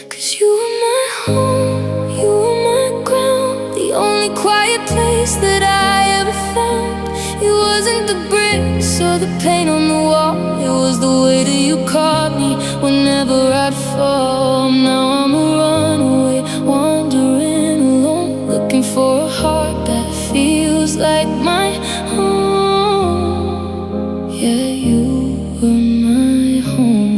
'Cause you were my home, you were my ground, the only quiet place that I ever found. It wasn't the bricks or the paint on the wall, it was the way that you caught me whenever I'd fall. Now I'm a runaway, wandering alone, looking for a heart that feels like my home. Yeah, you were my home.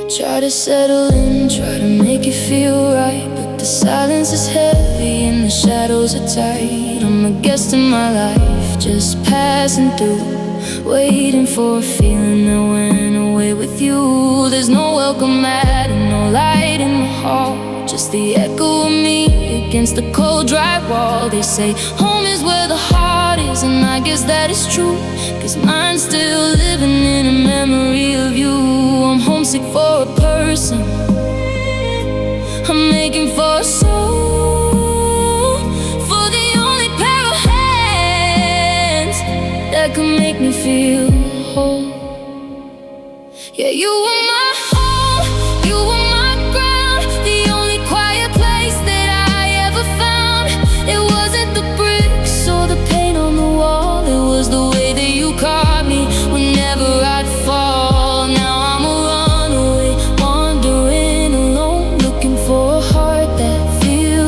I try to settle in, try to make it feel right, but the silence is heavy and the shadows are tight. I'm a guest in my life, just passing through, waiting for a feeling that went away with you. There's no welcome mat and no light in the hall, just the echo of me against the cold dry wall. They say home is where the heart is, and I guess that is true, 'cause mine's still living in a memory of you. I'm homesick for a person, I'm making for a soul, for the only pair of hands that can make me feel whole. Yeah, you were my home, you were my ground, the only quiet place that I ever found. It wasn't the bricks or the paint on the wall, it was the way that you caught me whenever I'd fall. Now I'm a runaway, wandering alone, looking for a heart that feels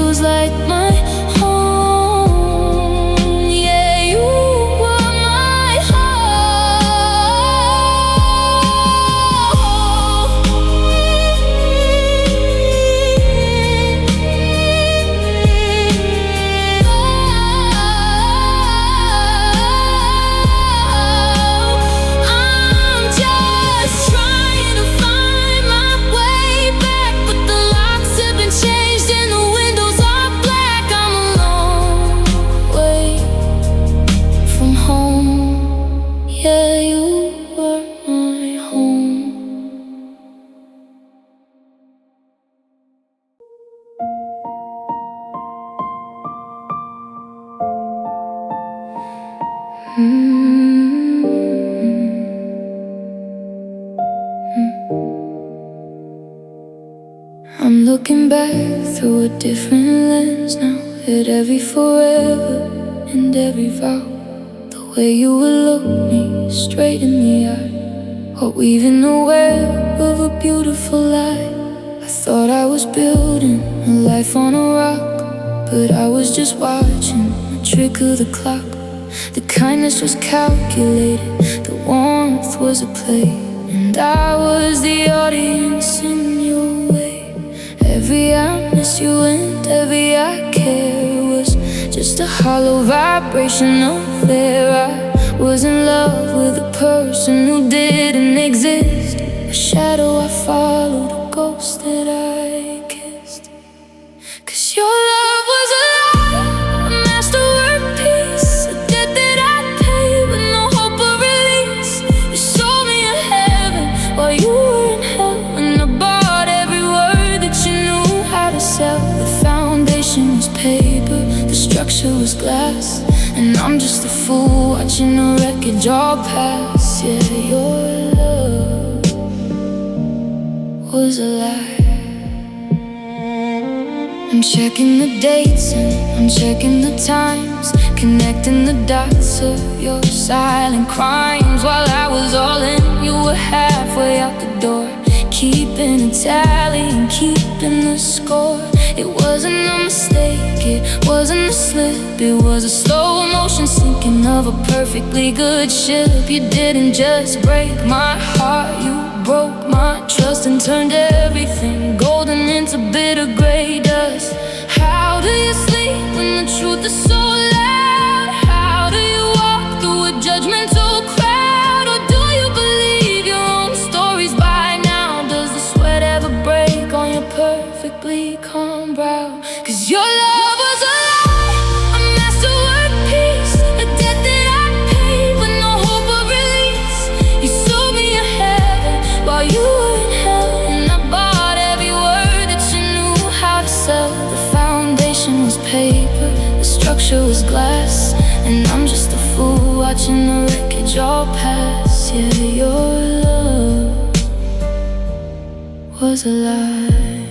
I'm looking back through a different lens now, at every forever and every vow. The way you would look me straight in the eye, or weaving a web of a beautiful lie. I thought I was building a life on a rock, but I was just watching the trick of the clock. The kindness was calculated, the warmth was a play, and I was the audience in your way. Every I miss you and every I care was just a hollow vibration of air. I was in love with a person who didn't exist, a shadow I followed, a ghost that I kissed. 'Cause your love was a lie, a masterwork piece, a debt that I paid with no hope of release. You sold me a heaven while you were in hell, and I bought every word that you knew how to sell. The foundation was paper, the structure was glass, and I'm just a fool watching the wreckage all pass. Yeah, your love was a lie. I'm checking the dates and I'm checking the times, connecting the dots of your silent crimes. While I was all in, you were halfway out the door, keeping a tally and keeping the score. It wasn't a mistake, it wasn't a slip, it was a slow motion sinking of a perfectly good ship. You didn't just break my heart, you broke my trust and turned everything golden into bitter gray dust. How do you sleep when the truth is so loud? How do you walk through a judgmental crowd? Or do you believe your own stories by now? Does the sweat ever break on your perfectly calm brow? 'Cause your love was a lie, a masterwork piece, a debt that I paid with no hope of release. You sold me a heaven while you were in hell, and I bought every word that you knew how to sell. The foundation was paper, the structure was glass, and I'm just a fool watching the wreckage all pass. Yeah, your love was a lie.